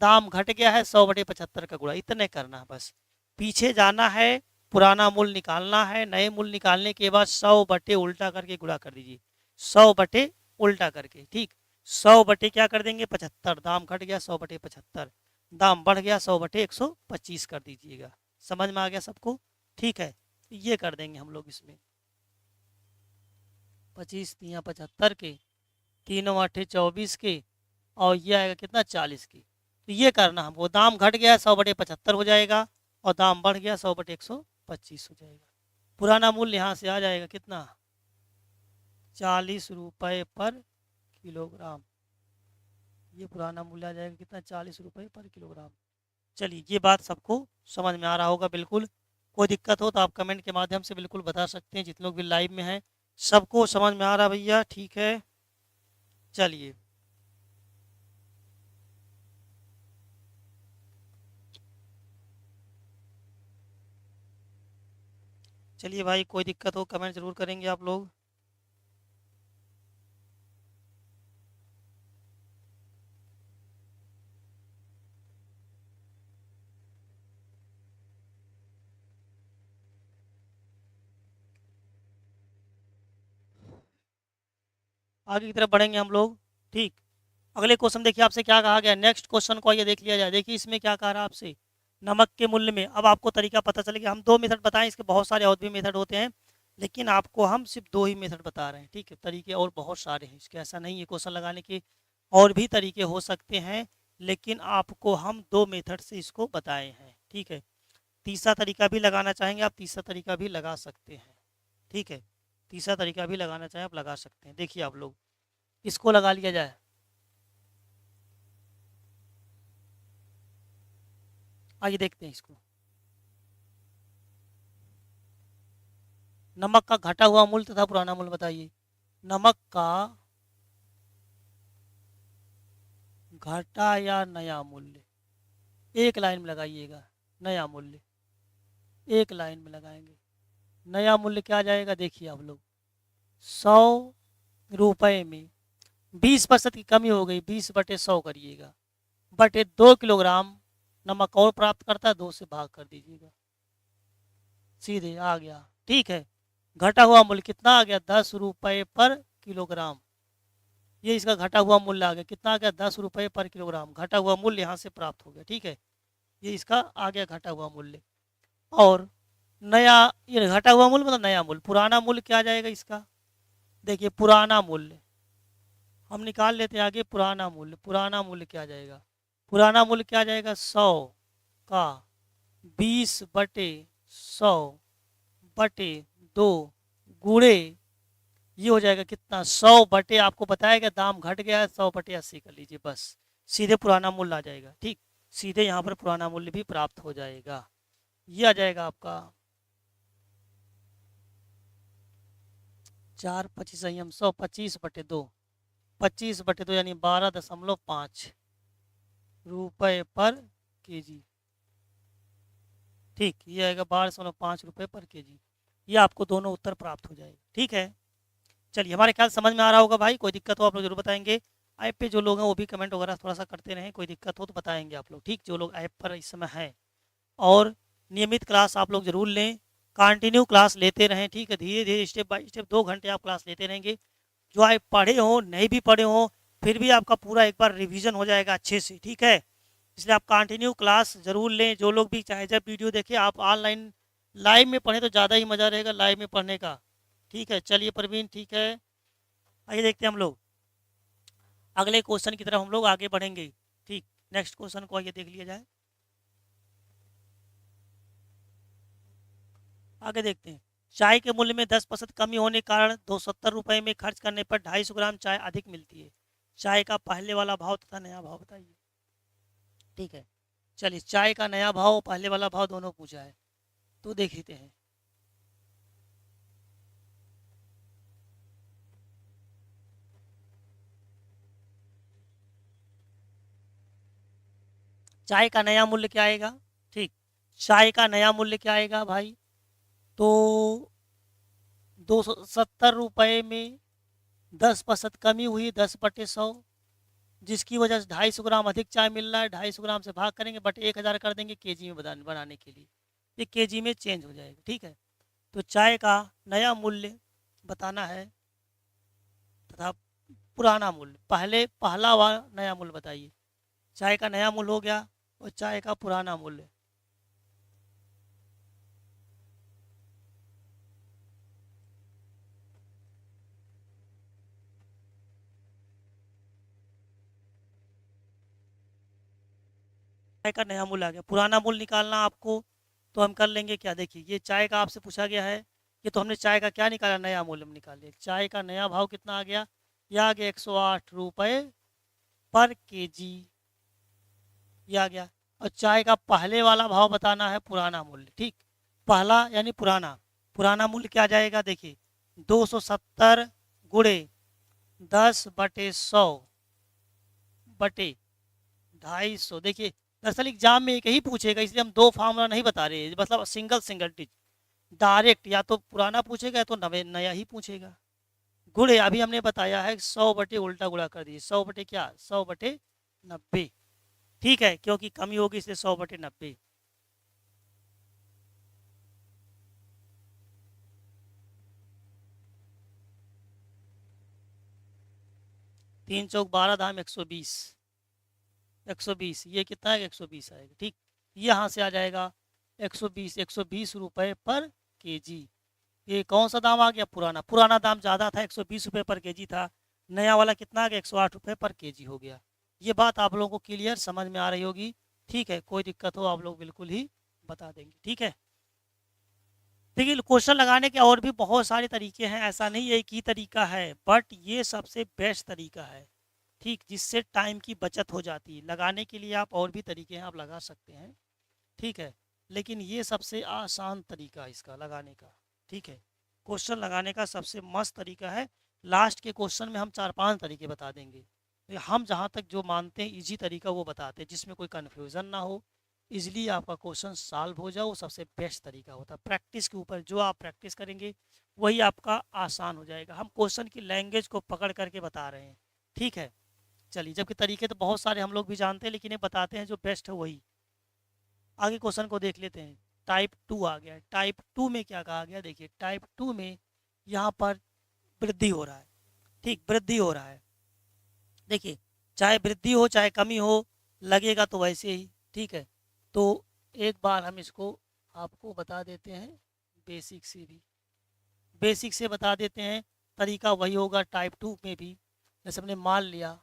Speaker 1: दाम घट गया है 100/75 का गुणा, इतने करना है बस। पीछे जाना है, पुराना मूल्य निकालना है, नए मूल्य निकालने के बाद 100 उल्टा करके गुणा कर दीजिए, 100 उल्टा करके। ठीक, 100 क्या कर देंगे 75, दाम घट गया 100/75, दाम बढ़ गया 100/125 कर दीजिएगा। समझ में आ गया सबको। ठीक है, ये कर देंगे हम लोग इसमें, 25 तिया 75 के, 3 8 24 के, और ये आएगा कितना 40 की। तो ये करना हमको, दाम घट गया 100/75 हो जाएगा, और दाम बढ़ गया 100/125 हो जाएगा। पुराना मूल्य यहाँ से आ जाएगा कितना, ₹40 पर किलोग्राम, ये पुराना मूल्य आ जाएगा कितना, ₹40 पर किलोग्राम। चलिए ये बात सबको समझ में आ रहा होगा बिल्कुल। कोई दिक्कत हो तो आप कमेंट के माध्यम से बिल्कुल बता सकते हैं, जितने लोग भी लाइव में हैं सबको समझ में आ रहा भैया। ठीक है, चलिए चलिए भाई, कोई दिक्कत हो कमेंट जरूर करेंगे आप लोग। आगे की तरफ बढ़ेंगे हम लोग। ठीक, अगले क्वेश्चन देखिए आपसे क्या कहा गया। नेक्स्ट क्वेश्चन को आइए देख लिया जाए। देखिए इसमें क्या कह रहा है आपसे, नमक के मूल्य में। अब आपको तरीका पता चलेगा। हम दो मेथड बताएं, इसके बहुत सारे और भी मेथड होते हैं, लेकिन आपको हम सिर्फ दो ही मेथड बता रहे हैं। ठीक है, तरीके और बहुत सारे हैं इसके, ऐसा नहीं है क्वेश्चन लगाने के और भी तरीके हो सकते हैं, लेकिन आपको हम दो मेथड से इसको बताए हैं। ठीक है, तीसरा तरीका भी लगाना चाहेंगे आप, तीसरा तरीका भी लगा सकते हैं। ठीक है, तीसरा तरीका भी लगाना चाहें आप लगा सकते हैं। देखिए आप लोग, इसको लगा लिया जाए। आइए देखते हैं इसको। नमक का घटा हुआ मूल्य तथा पुराना मूल्य बताइए। नमक का घटा या नया मूल्य, एक लाइन में लगाइएगा। नया मूल्य एक लाइन में लगाएंगे। नया मूल्य क्या आ जाएगा, देखिए आप लोग, 100 रुपये में 20% की कमी हो गई, 20/100 करिएगा, बटे 2 किलोग्राम नमक और प्राप्त करता है, 2 से भाग कर दीजिएगा, सीधे आ गया। ठीक है, घटा हुआ मूल्य कितना आ गया, 10 रुपये पर किलोग्राम। ये इसका घटा हुआ मूल्य आ गया, कितना आ गया, 10 रुपये पर किलोग्राम। घटा हुआ मूल्य यहाँ से प्राप्त हो गया। ठीक है, ये इसका आ गया घटा हुआ मूल्य। और नया, ये घटा हुआ मूल्य मतलब नया मूल्य। पुराना मूल्य क्या आ जाएगा इसका, देखिए पुराना मूल्य हम निकाल लेते हैं आगे। पुराना मूल्य, पुराना मूल्य क्या आ जाएगा, पुराना मूल्य क्या आ जाएगा, 100 का 20/100 बटे 2 गुणे, ये हो जाएगा कितना, 100 बटे, आपको बताया गया दाम घट गया है, 100/80 कर लीजिए, बस सीधे पुराना मूल्य आ जाएगा। ठीक, सीधे यहाँ पर पुराना मूल्य भी प्राप्त हो जाएगा। ये आ जाएगा आपका 4×25 100, 25/2, 25/2 यानी 12.5 रुपये पर केजी। ठीक, ये आएगा 12.5 रुपये पर केजी। ये आपको दोनों उत्तर प्राप्त हो जाएगा। ठीक है, चलिए हमारे ख्याल समझ में आ रहा होगा भाई। कोई दिक्कत हो आप लोग जरूर बताएंगे। ऐप पे जो लोग हैं वो भी कमेंट वगैरह थोड़ा सा करते रहें, कोई दिक्कत हो तो बताएंगे आप लोग। ठीक, जो लोग ऐप पर इस समय हैं, और नियमित क्लास आप लोग जरूर लें, कंटिन्यू क्लास लेते रहें। ठीक है, धीरे धीरे स्टेप बाय स्टेप 2 घंटे आप क्लास लेते रहेंगे। जो आप पढ़े हो नहीं भी पढ़े हो, फिर भी आपका पूरा एक बार रिवीजन हो जाएगा अच्छे से। ठीक है, इसलिए आप कंटिन्यू क्लास जरूर लें। जो लोग भी चाहे जब वीडियो देखें, आप ऑनलाइन लाइव में पढ़ें तो ज़्यादा ही मज़ा रहेगा लाइव में पढ़ने का। ठीक है, चलिए प्रवीण, ठीक है, आइए देखते हैं हम लोग अगले क्वेश्चन की तरफ हम लोग आगे बढ़ेंगे। ठीक, नेक्स्ट क्वेश्चन को आइए देख लिया जाए। आगे देखते हैं। चाय के मूल्य में 10% कमी होने के कारण 270 रुपये में खर्च करने पर 250 ग्राम चाय अधिक मिलती है। चाय का पहले वाला भाव तथा नया भाव बताइए। ठीक है, चलिए चाय का नया भाव पहले वाला भाव दोनों पूछा है, तो देख लेते हैं। चाय का नया मूल्य क्या आएगा। ठीक, चाय का नया मूल्य क्या आएगा भाई, तो 270 रुपये में 10% कमी हुई, 10/100, जिसकी वजह से 250 ग्राम अधिक चाय मिल रहा है। 250 ग्राम से भाग करेंगे, बट 1000 कर देंगे केजी में बनाने के लिए, ये केजी में चेंज हो जाएगा। ठीक है, तो चाय का नया मूल्य बताना है तथा पुराना मूल्य, पहला व नया मूल्य बताइए। चाय का नया मूल्य हो गया और चाय का पुराना मूल्य। चाय का नया मूल्य आ गया, पुराना मूल्य निकालना आपको, तो हम कर लेंगे क्या, देखिए ये चाय का आपसे पूछा गया है, ये तो हमने चाय का क्या निकाला, नया मूल्य में निकाल लिया। चाय का नया भाव कितना आ गया, यह आ गया 108 रुपये पर केजी, ये आ गया। और चाय का पहले वाला भाव बताना है पुराना मूल्य। ठीक, पहला यानी पुराना, पुराना मूल्य क्या आ जाएगा, देखिए 270 गुणे 10/100 बटे 250। देखिए दरअसल एग्जाम में एक ही पूछेगा, इसलिए हम दो फार्मूला नहीं बता रहे, मतलब सिंगल सिंगल डिजिट डायरेक्ट, या तो पुराना पूछेगा या तो नवे नया ही पूछेगा। गुणे अभी हमने बताया है 100 बटे उल्टा गुणा कर दीजिए, 100 बटे क्या, 100/90। ठीक है, क्योंकि कमी होगी इसलिए 100/90। 3 चौक 12 धाम 120, 120 ये कितना है, 120 आएगा। ठीक, यहाँ से आ जाएगा 120, 120 रुपये पर केजी। ये कौन सा दाम आ गया, पुराना, पुराना दाम ज़्यादा था, 120 रुपये पर केजी था। नया वाला कितना आ गया, 108 रुपये पर केजी हो गया। ये बात आप लोगों को क्लियर समझ में आ रही होगी। ठीक है, कोई दिक्कत हो आप लोग बिल्कुल ही बता देंगे। ठीक है, देखिए क्वेश्चन लगाने के और भी बहुत सारे तरीके हैं, ऐसा नहीं एक ही तरीका है, बट ये सबसे बेस्ट तरीका है। ठीक, जिससे टाइम की बचत हो जाती है। लगाने के लिए आप और भी तरीके हैं, आप लगा सकते हैं। ठीक है, लेकिन ये सबसे आसान तरीका है इसका लगाने का। ठीक है, क्वेश्चन लगाने का सबसे मस्त तरीका है। लास्ट के क्वेश्चन में हम 4-5 तरीके बता देंगे, तो हम जहाँ तक जो मानते हैं इजी तरीका वो बताते हैं, जिसमें कोई कन्फ्यूज़न ना हो, इजीली आपका क्वेश्चन सॉल्व हो जाए, वो सबसे बेस्ट तरीका होता है। प्रैक्टिस के ऊपर जो आप प्रैक्टिस करेंगे वही आपका आसान हो जाएगा। हम क्वेश्चन की लैंग्वेज को पकड़ करके बता रहे हैं। ठीक है, चलिए, जबकि तरीके तो बहुत सारे हम लोग भी जानते हैं, लेकिन ये बताते हैं जो बेस्ट है वही। आगे क्वेश्चन को देख लेते हैं। टाइप 2 आ गया। टाइप 2 में क्या कहा गया, देखिए टाइप 2 में यहाँ पर वृद्धि हो रहा है। ठीक, वृद्धि हो रहा है। देखिए चाहे वृद्धि हो चाहे कमी हो, लगेगा तो वैसे ही। ठीक है, तो एक बार हम इसको आपको बता देते हैं, बेसिक से भी, बेसिक से बता देते हैं। तरीका वही होगा टाइप 2 में भी। जैसे हमने मान लिया,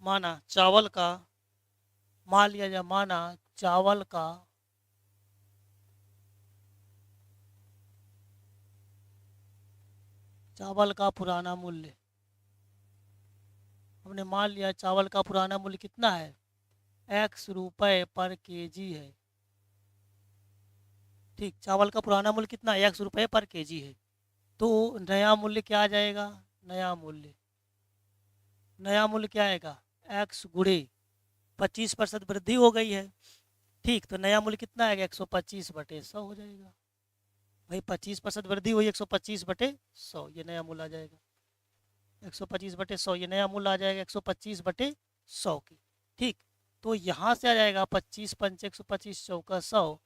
Speaker 1: माना चावल का, मान लिया या माना चावल का पुराना मूल्य, हमने मान लिया चावल का पुराना मूल्य कितना है, x रुपये पर केजी है। ठीक, चावल का पुराना मूल्य कितना है, x रुपये पर केजी है। तो नया मूल्य क्या आ जाएगा, नया मूल्य, नया मूल्य क्या आएगा, x गुणे 25% वृद्धि हो गई है। ठीक, तो नया मूल्य कितना आएगा, 125/100 हो जाएगा। भाई 25% वृद्धि हुई, 125/100 ये नया मूल्य आ जाएगा। 125/100 ये नया मूल्य आ जाएगा, 125/100 की। ठीक, तो यहाँ से आ जाएगा 25×5 125 चौका 100,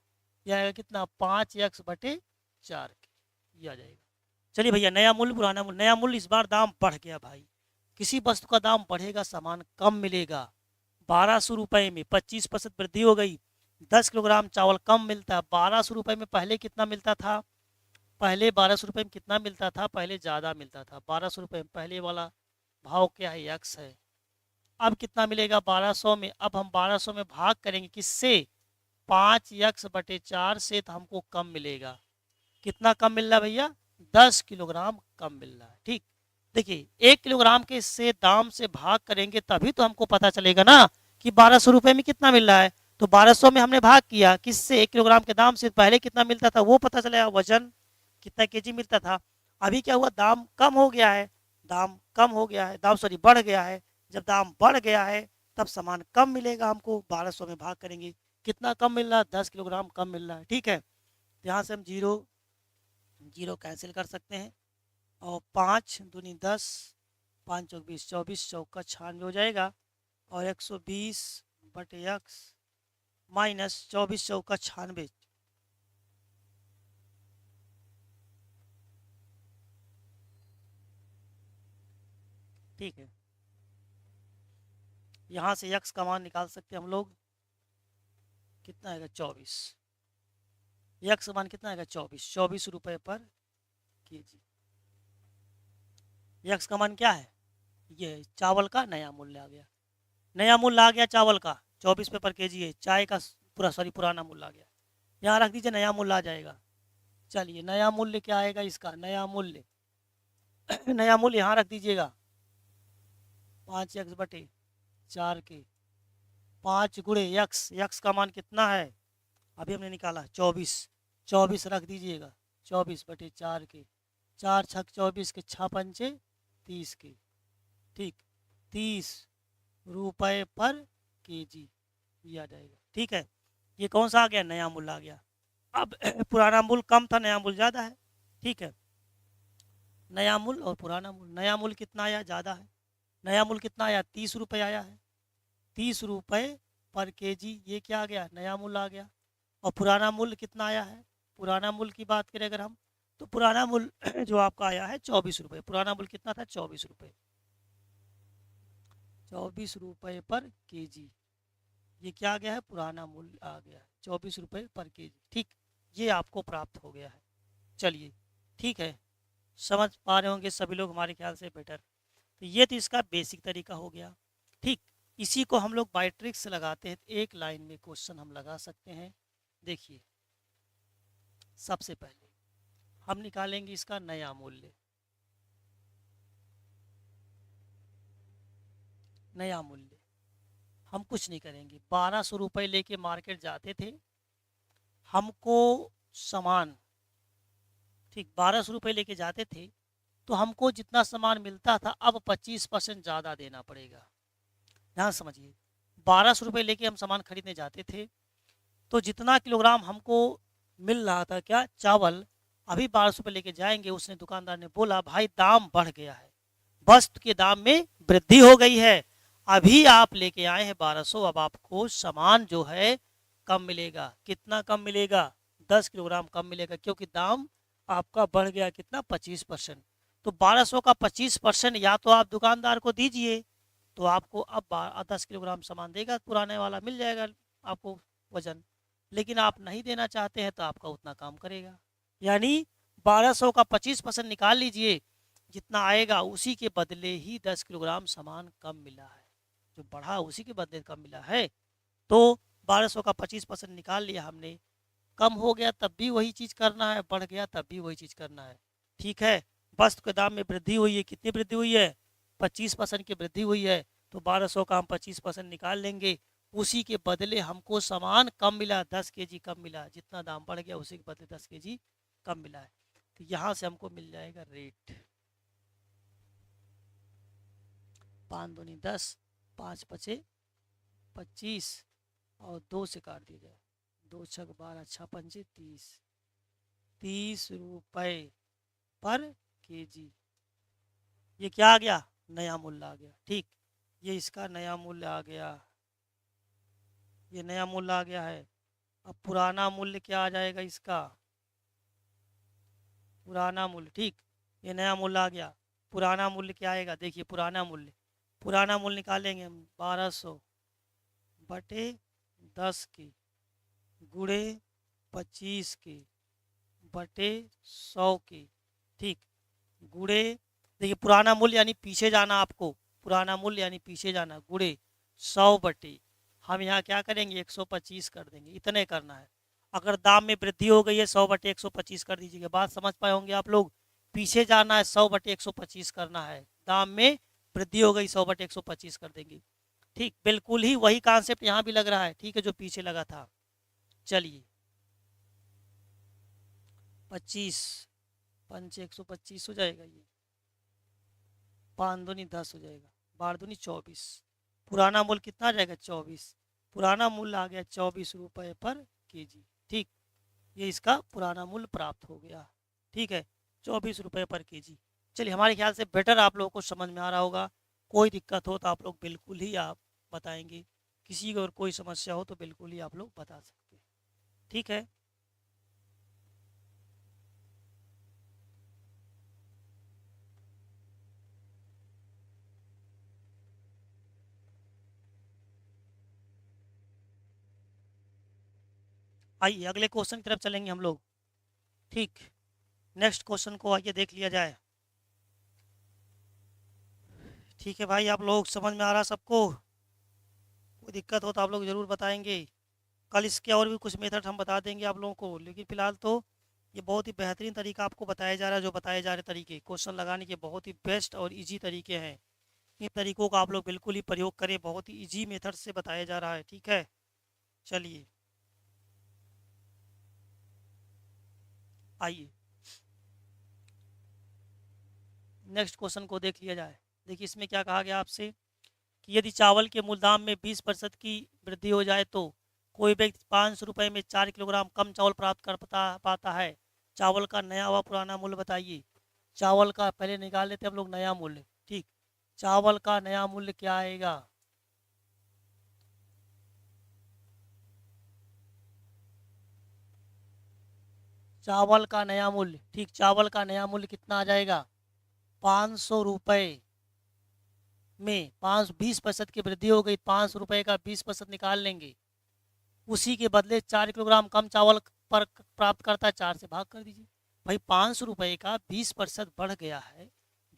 Speaker 1: यह आएगा कितना, 5x/4 ये आ जाएगा। चलिए भैया, नया मूल्य पुराना मूल्य, नया मूल्य इस बार दाम बढ़ गया भाई। किसी वस्तु का दाम बढ़ेगा, सामान कम मिलेगा। 1200 रुपये में 25% वृद्धि हो गई। 10 किलोग्राम चावल कम मिलता है। 1200 रुपये में पहले कितना मिलता था, पहले 1200 रुपये में कितना मिलता था, पहले ज़्यादा मिलता था। 1200 रुपये में पहले वाला भाव क्या है, यक्स है। अब कितना मिलेगा 1200 में, अब हम 1200 में भाग करेंगे किससे, 5x/4 से, तो हमको कम मिलेगा। कितना कम मिल रहा है भैया, 10 किलोग्राम कम मिल रहा है। ठीक, देखिए 1 किलोग्राम के से दाम से भाग करेंगे तभी तो हमको पता चलेगा ना कि 1200 रुपये में कितना मिल रहा है। तो 1200 में हमने भाग किया किससे, 1 किलोग्राम के दाम से, पहले कितना मिलता था वो पता चलेगा, वजन कितना केजी मिलता था। अभी क्या हुआ, दाम कम हो गया है, दाम कम हो गया है, दाम सॉरी बढ़ गया है। जब दाम बढ़ गया है तब सामान कम मिलेगा हमको। 1200 में भाग करेंगे, कितना कम मिल रहा है, 10 किलोग्राम कम मिल रहा है। ठीक है, तो यहाँ से हम जीरो जीरो कैंसिल कर सकते हैं, और 5×2 = 10, 5×4 = 20, 24×4 = 96 हो जाएगा। और 120/x माइनस 24×4 = 96। ठीक है, यहाँ से यक्स का मान निकाल सकते हैं हम लोग, कितना आएगा 24। यक्स का मान कितना आएगा 24 रुपये पर केजी। यक्स का मान क्या है, ये चावल का नया मूल्य आ गया। नया मूल्य आ गया चावल का 24 रुपये पर केजी है। चाय का पुराना मूल्य आ गया। यहाँ रख दीजिए, नया मूल्य आ जाएगा। चलिए, नया मूल्य क्या आएगा इसका, नया मूल्य नया मूल्य यहाँ रख दीजिएगा, 5x/4 के 5 × यक्स का मान कितना है, अभी हमने निकाला 24, 24 रख दीजिएगा, 24/4 के 4×6 = 24 के 6×5 = 30 के, ठीक, 30 रुपए पर केजी ये आ जाएगा। ठीक है, ये कौन सा आ गया, नया मूल्य आ गया। अब पुराना मूल्य कम था, नया मूल्य ज़्यादा है। ठीक है, नया मूल्य और पुराना मूल्य, नया मूल्य कितना आया, ज़्यादा है। नया मूल्य कितना आया, 30 रुपये आया है। 30 रुपये पर केजी, ये क्या आ गया, नया मूल्य आ गया। और पुराना मूल्य कितना आया है, पुराना मूल्य की बात करें अगर हम, तो पुराना मूल्य जो आपका आया है 24 रुपये। पुराना मूल्य कितना था, 24 रुपये। 24 रुपये पर केजी, ये क्या आ गया है, पुराना मूल्य आ गया है 24 रुपये पर केजी। ठीक, ये आपको प्राप्त हो गया है। चलिए, ठीक है, समझ पा रहे होंगे सभी लोग हमारे ख्याल से बेटर। तो ये तो इसका बेसिक तरीका हो गया। ठीक, इसी को हम लोग बाय ट्रिक्स लगाते हैं, एक लाइन में क्वेश्चन हम लगा सकते हैं। देखिए, सबसे पहले हम निकालेंगे इसका नया मूल्य। नया मूल्य हम कुछ नहीं करेंगे, 1200 रुपये लेके मार्केट जाते थे, हमको सामान, ठीक, 1200 रुपये लेके जाते थे, तो हमको जितना सामान मिलता था अब 25% ज़्यादा देना पड़ेगा। ध्यान समझिए, 1200 रुपये लेके हम सामान खरीदने जाते थे, तो जितना किलोग्राम हमको मिल रहा था क्या, चावल, अभी 1200 रुपये लेके जाएंगे, उसने दुकानदार ने बोला भाई दाम बढ़ गया है, वस्तु के दाम में वृद्धि हो गई है, अभी आप लेके आए हैं 1200, अब आपको सामान जो है कम मिलेगा। कितना कम मिलेगा, 10 किलोग्राम कम मिलेगा, क्योंकि दाम आपका बढ़ गया कितना, 25%। तो 1200 का 25% या तो आप दुकानदार को दीजिए, तो आपको अब 10 किलोग्राम सामान देगा, पुराने वाला मिल जाएगा आपको वजन। लेकिन आप नहीं देना चाहते हैं तो आपका उतना काम करेगा। यानी 1200 का 25% निकाल लीजिए, जितना आएगा उसी के बदले ही 10 किलोग्राम सामान कम मिला है, जो बढ़ा उसी के बदले कम मिला है। तो 1200 का 25% निकाल लिया हमने, कम हो गया तब भी वही चीज़ करना है, बढ़ गया तब भी वही चीज़ करना है। ठीक है, वस्तु के दाम में वृद्धि हुई है, कितनी वृद्धि हुई है, 25% की वृद्धि हुई है, तो 1200 का हम 25% निकाल लेंगे, उसी के बदले हमको सामान कम मिला, 10 केजी कम मिला, जितना दाम बढ़ गया उसी के बदले 10 केजी कम मिला है। तो यहाँ से हमको मिल जाएगा रेट, 5 दूनी 10, 5 पचे 25, और 2 से काट दिया जाए, 2 छक 12, 6 पंजे 30, 30 रुपये पर केजी। ये क्या आ गया, नया मूल्य आ गया। ठीक, ये इसका नया मूल्य आ गया, ये नया मूल्य आ गया है। अब पुराना मूल्य क्या आ जाएगा इसका, पुराना मूल्य, ठीक, ये नया मूल्य आ गया। पुराना मूल्य क्या आएगा, देखिए पुराना मूल्य, पुराना मूल्य निकालेंगे हम, 1200 बटे 10 की गुणे 25 की बटे 100 की, ठीक, गुणे, देखिए पुराना मूल्य यानी पीछे जाना आपको, पुराना मूल्य यानी पीछे जाना, गुणे 100 बटे, हम यहाँ क्या करेंगे 125 कर देंगे, इतने करना है। अगर दाम में वृद्धि हो गई है 100 बटे 125 कर दीजिएगा, बात समझ पाए होंगे आप लोग। पीछे जाना है 100 बटे 125 करना है, दाम में वृद्धि हो गई 100 बटे 125 कर देंगे। ठीक, बिल्कुल ही वही कॉन्सेप्ट यहाँ भी लग रहा है, ठीक है, जो पीछे लगा था। चलिए, 25 पंच 125 हो जाएगा, ये 5 दूनी 10 हो जाएगा, 12 दूनी 24, पुराना मूल्य कितना आ जाएगा 24, पुराना मूल्य आ गया 24 रुपये पर केजी। ठीक, ये इसका पुराना मूल्य प्राप्त हो गया। ठीक है, 24 रुपये पर केजी। चलिए, हमारे ख्याल से बेटर आप लोगों को समझ में आ रहा होगा। कोई दिक्कत हो तो आप लोग बिल्कुल ही आप बताएंगे, किसी को और कोई समस्या हो तो बिल्कुल ही आप लोग बता सकते हैं। ठीक है, आइए अगले क्वेश्चन की तरफ चलेंगे हम लोग। ठीक, नेक्स्ट क्वेश्चन को आइए देख लिया जाए। ठीक है भाई, आप लोग समझ में आ रहा सबको, कोई दिक्कत हो तो आप लोग ज़रूर बताएंगे। कल इसके और भी कुछ मेथड हम बता देंगे आप लोगों को, लेकिन फिलहाल तो ये बहुत ही बेहतरीन तरीका आपको बताया जा रहा है, जो बताए जा रहे तरीके क्वेश्चन लगाने के बहुत ही बेस्ट और इजी तरीके हैं। इन तरीकों का आप लोग बिल्कुल ही प्रयोग करें, बहुत ही इजी मेथड से बताया जा रहा है। ठीक है, चलिए आइए, नेक्स्ट क्वेश्चन को देख लिया जाए। देखिए इसमें क्या कहा गया आपसे कि यदि चावल के मूल्य दाम में 20% की वृद्धि हो जाए तो कोई व्यक्ति 500 रुपये में 4 किलोग्राम कम चावल प्राप्त कर पाता है। चावल का नया व पुराना मूल्य बताइए। चावल का पहले निकाल लेते हैं हम लोग नया मूल्य। ठीक, चावल का नया मूल्य क्या आएगा? चावल का नया मूल्य, ठीक, चावल का नया मूल्य कितना आ जाएगा? 500 रुपये में 20% की वृद्धि हो गई, 500 रुपये का 20% निकाल लेंगे। उसी के बदले 4 किलोग्राम कम चावल पर प्राप्त करता है, 4 से भाग कर दीजिए। भाई 500 रुपये का 20% बढ़ गया है,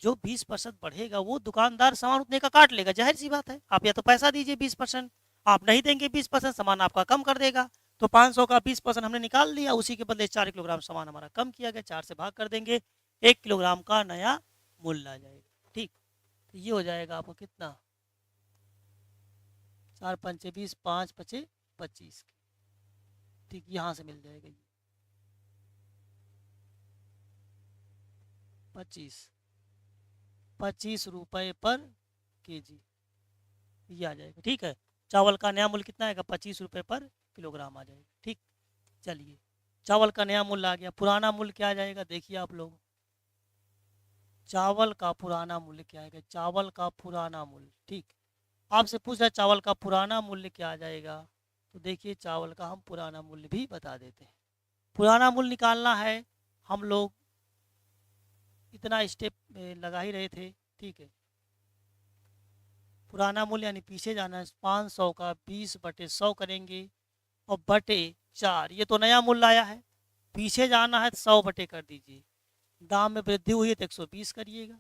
Speaker 1: जो 20% बढ़ेगा वो दुकानदार सामान उतने का काट लेगा, जाहिर सी बात है। आप या तो पैसा दीजिए 20%, आप नहीं देंगे 20%, सामान आपका कम कर देगा। तो 500 का 20% हमने निकाल लिया, उसी के बदले 4 किलोग्राम सामान हमारा कम किया गया, 4 से भाग कर देंगे, 1 किलोग्राम का नया मूल्य आ जाएगा। ठीक, तो ये हो जाएगा आपको कितना? 4 पंचे 20, 5 पचे 25। ठीक, यहाँ से मिल जाएगा ये 25 रुपये पर केजी, ये आ जाएगा। ठीक है, चावल का नया मूल्य कितना आएगा? 25 रुपये पर किलोग्राम आ जाएगा। ठीक, चलिए चावल का नया मूल्य आ गया, पुराना मूल्य क्या आ जाएगा? देखिए आप लोग, चावल का पुराना मूल्य क्या आएगा? चावल का पुराना मूल्य, ठीक, आपसे पूछ रहा है चावल का पुराना मूल्य क्या आ जाएगा, तो देखिए चावल का हम पुराना मूल्य भी बता देते हैं। पुराना मूल्य निकालना है, हम लोग इतना स्टेप लगा ही रहे थे। ठीक है, पुराना मूल्य यानी पीछे जाना है, 500 का 20/100 करेंगे और बटे 4, ये तो नया मूल्य आया है। पीछे जाना है तो 100 बटे कर दीजिए। दाम में वृद्धि हुई है तो 120 करिएगा,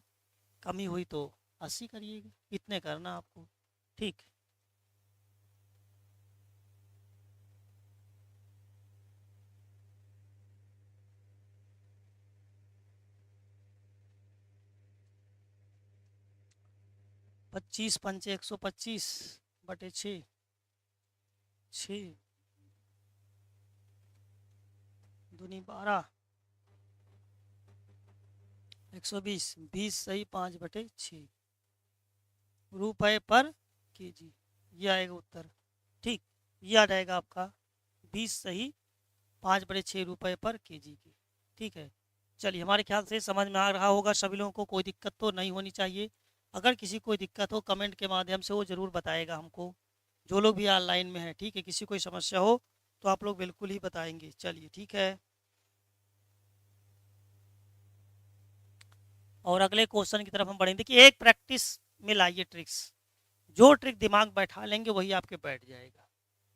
Speaker 1: कमी हुई तो 80 करिएगा, इतने करना आपको। ठीक, पच्चीस पंचे 125 बटे 6, 6 दूनी 12, 120, 20 सही 5/6 रुपये पर केजी, ये आएगा उत्तर। ठीक, ये आ जाएगा आपका 20 सही 5/6 रुपये पर केजी की। ठीक है, चलिए हमारे ख्याल से समझ में आ रहा होगा सभी लोगों को, कोई दिक्कत तो नहीं होनी चाहिए। अगर किसी कोई दिक्कत हो कमेंट के माध्यम से वो ज़रूर बताएगा हमको, जो लोग भी ऑनलाइन में हैं। ठीक है, किसी कोई समस्या हो तो आप लोग बिल्कुल ही बताएंगे। चलिए ठीक है, और अगले क्वेश्चन की तरफ हम बढ़ेंगे। देखिए एक प्रैक्टिस में लाइए ट्रिक्स, जो ट्रिक दिमाग बैठा लेंगे वही आपके बैठ जाएगा।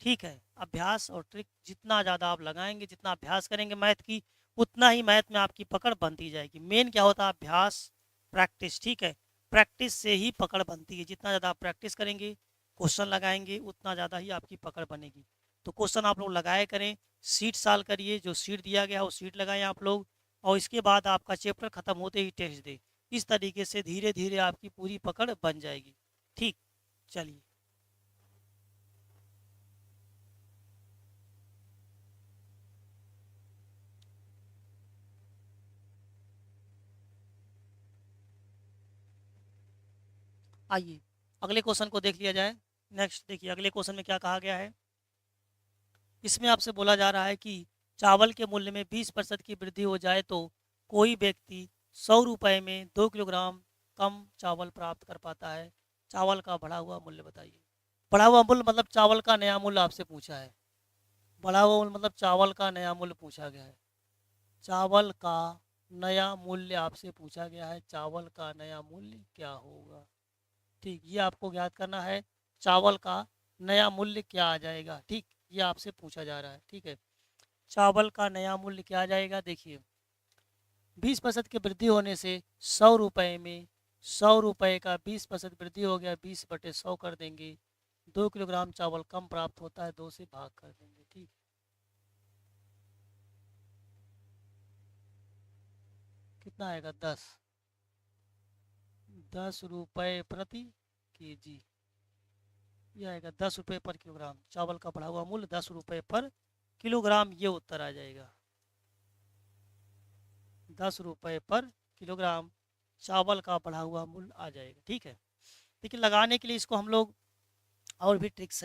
Speaker 1: ठीक है, अभ्यास और ट्रिक जितना ज़्यादा आप लगाएंगे, जितना अभ्यास करेंगे मैथ की, उतना ही मैथ में आपकी पकड़ बनती जाएगी। मेन क्या होता है? अभ्यास, प्रैक्टिस। ठीक है, प्रैक्टिस से ही पकड़ बनती है। जितना ज़्यादा आप प्रैक्टिस करेंगे, क्वेश्चन लगाएंगे, उतना ज़्यादा ही आपकी पकड़ बनेगी। तो क्वेश्चन आप लोग लगाए करें, सीट सॉल्व करिए, जो सीट दिया गया वो सीट लगाएं आप लोग, और इसके बाद आपका चैप्टर खत्म होते ही टेस्ट दे। इस तरीके से धीरे धीरे आपकी पूरी पकड़ बन जाएगी। ठीक, चलिए आइए अगले क्वेश्चन को देख लिया जाए। नेक्स्ट देखिए अगले क्वेश्चन में क्या कहा गया है। इसमें आपसे बोला जा रहा है कि चावल के मूल्य में 20% की वृद्धि हो जाए तो कोई व्यक्ति 100 रुपये में 2 किलोग्राम कम चावल प्राप्त कर पाता है। चावल का बढ़ा हुआ मूल्य बताइए। बढ़ा हुआ मूल्य मतलब चावल का नया मूल्य आपसे पूछा है। बढ़ा हुआ मूल्य मतलब चावल का नया मूल्य पूछा गया है। चावल का नया मूल्य आपसे पूछा गया है, चावल का नया मूल्य क्या होगा? ठीक, ये आपको ज्ञात करना है, चावल का नया मूल्य क्या आ जाएगा। ठीक, ये आपसे पूछा जा रहा है। ठीक है, चावल का नया मूल्य क्या आ जाएगा? देखिए 20% की वृद्धि होने से 100 रुपये में 100 रुपये का 20% वृद्धि हो गया, 20/100 कर देंगे। 2 किलोग्राम चावल कम प्राप्त होता है, 2 से भाग कर देंगे। ठीक, कितना आएगा? 10 रुपये प्रति केजी, ये आएगा 10 रुपये पर किलोग्राम। चावल का बढ़ा हुआ मूल्य 10 रुपये पर किलोग्राम, ये उत्तर आ जाएगा 10 रुपये पर किलोग्राम। चावल का बढ़ा हुआ मूल्य आ जाएगा। ठीक है, लेकिन लगाने के लिए इसको हम लोग और भी ट्रिक्स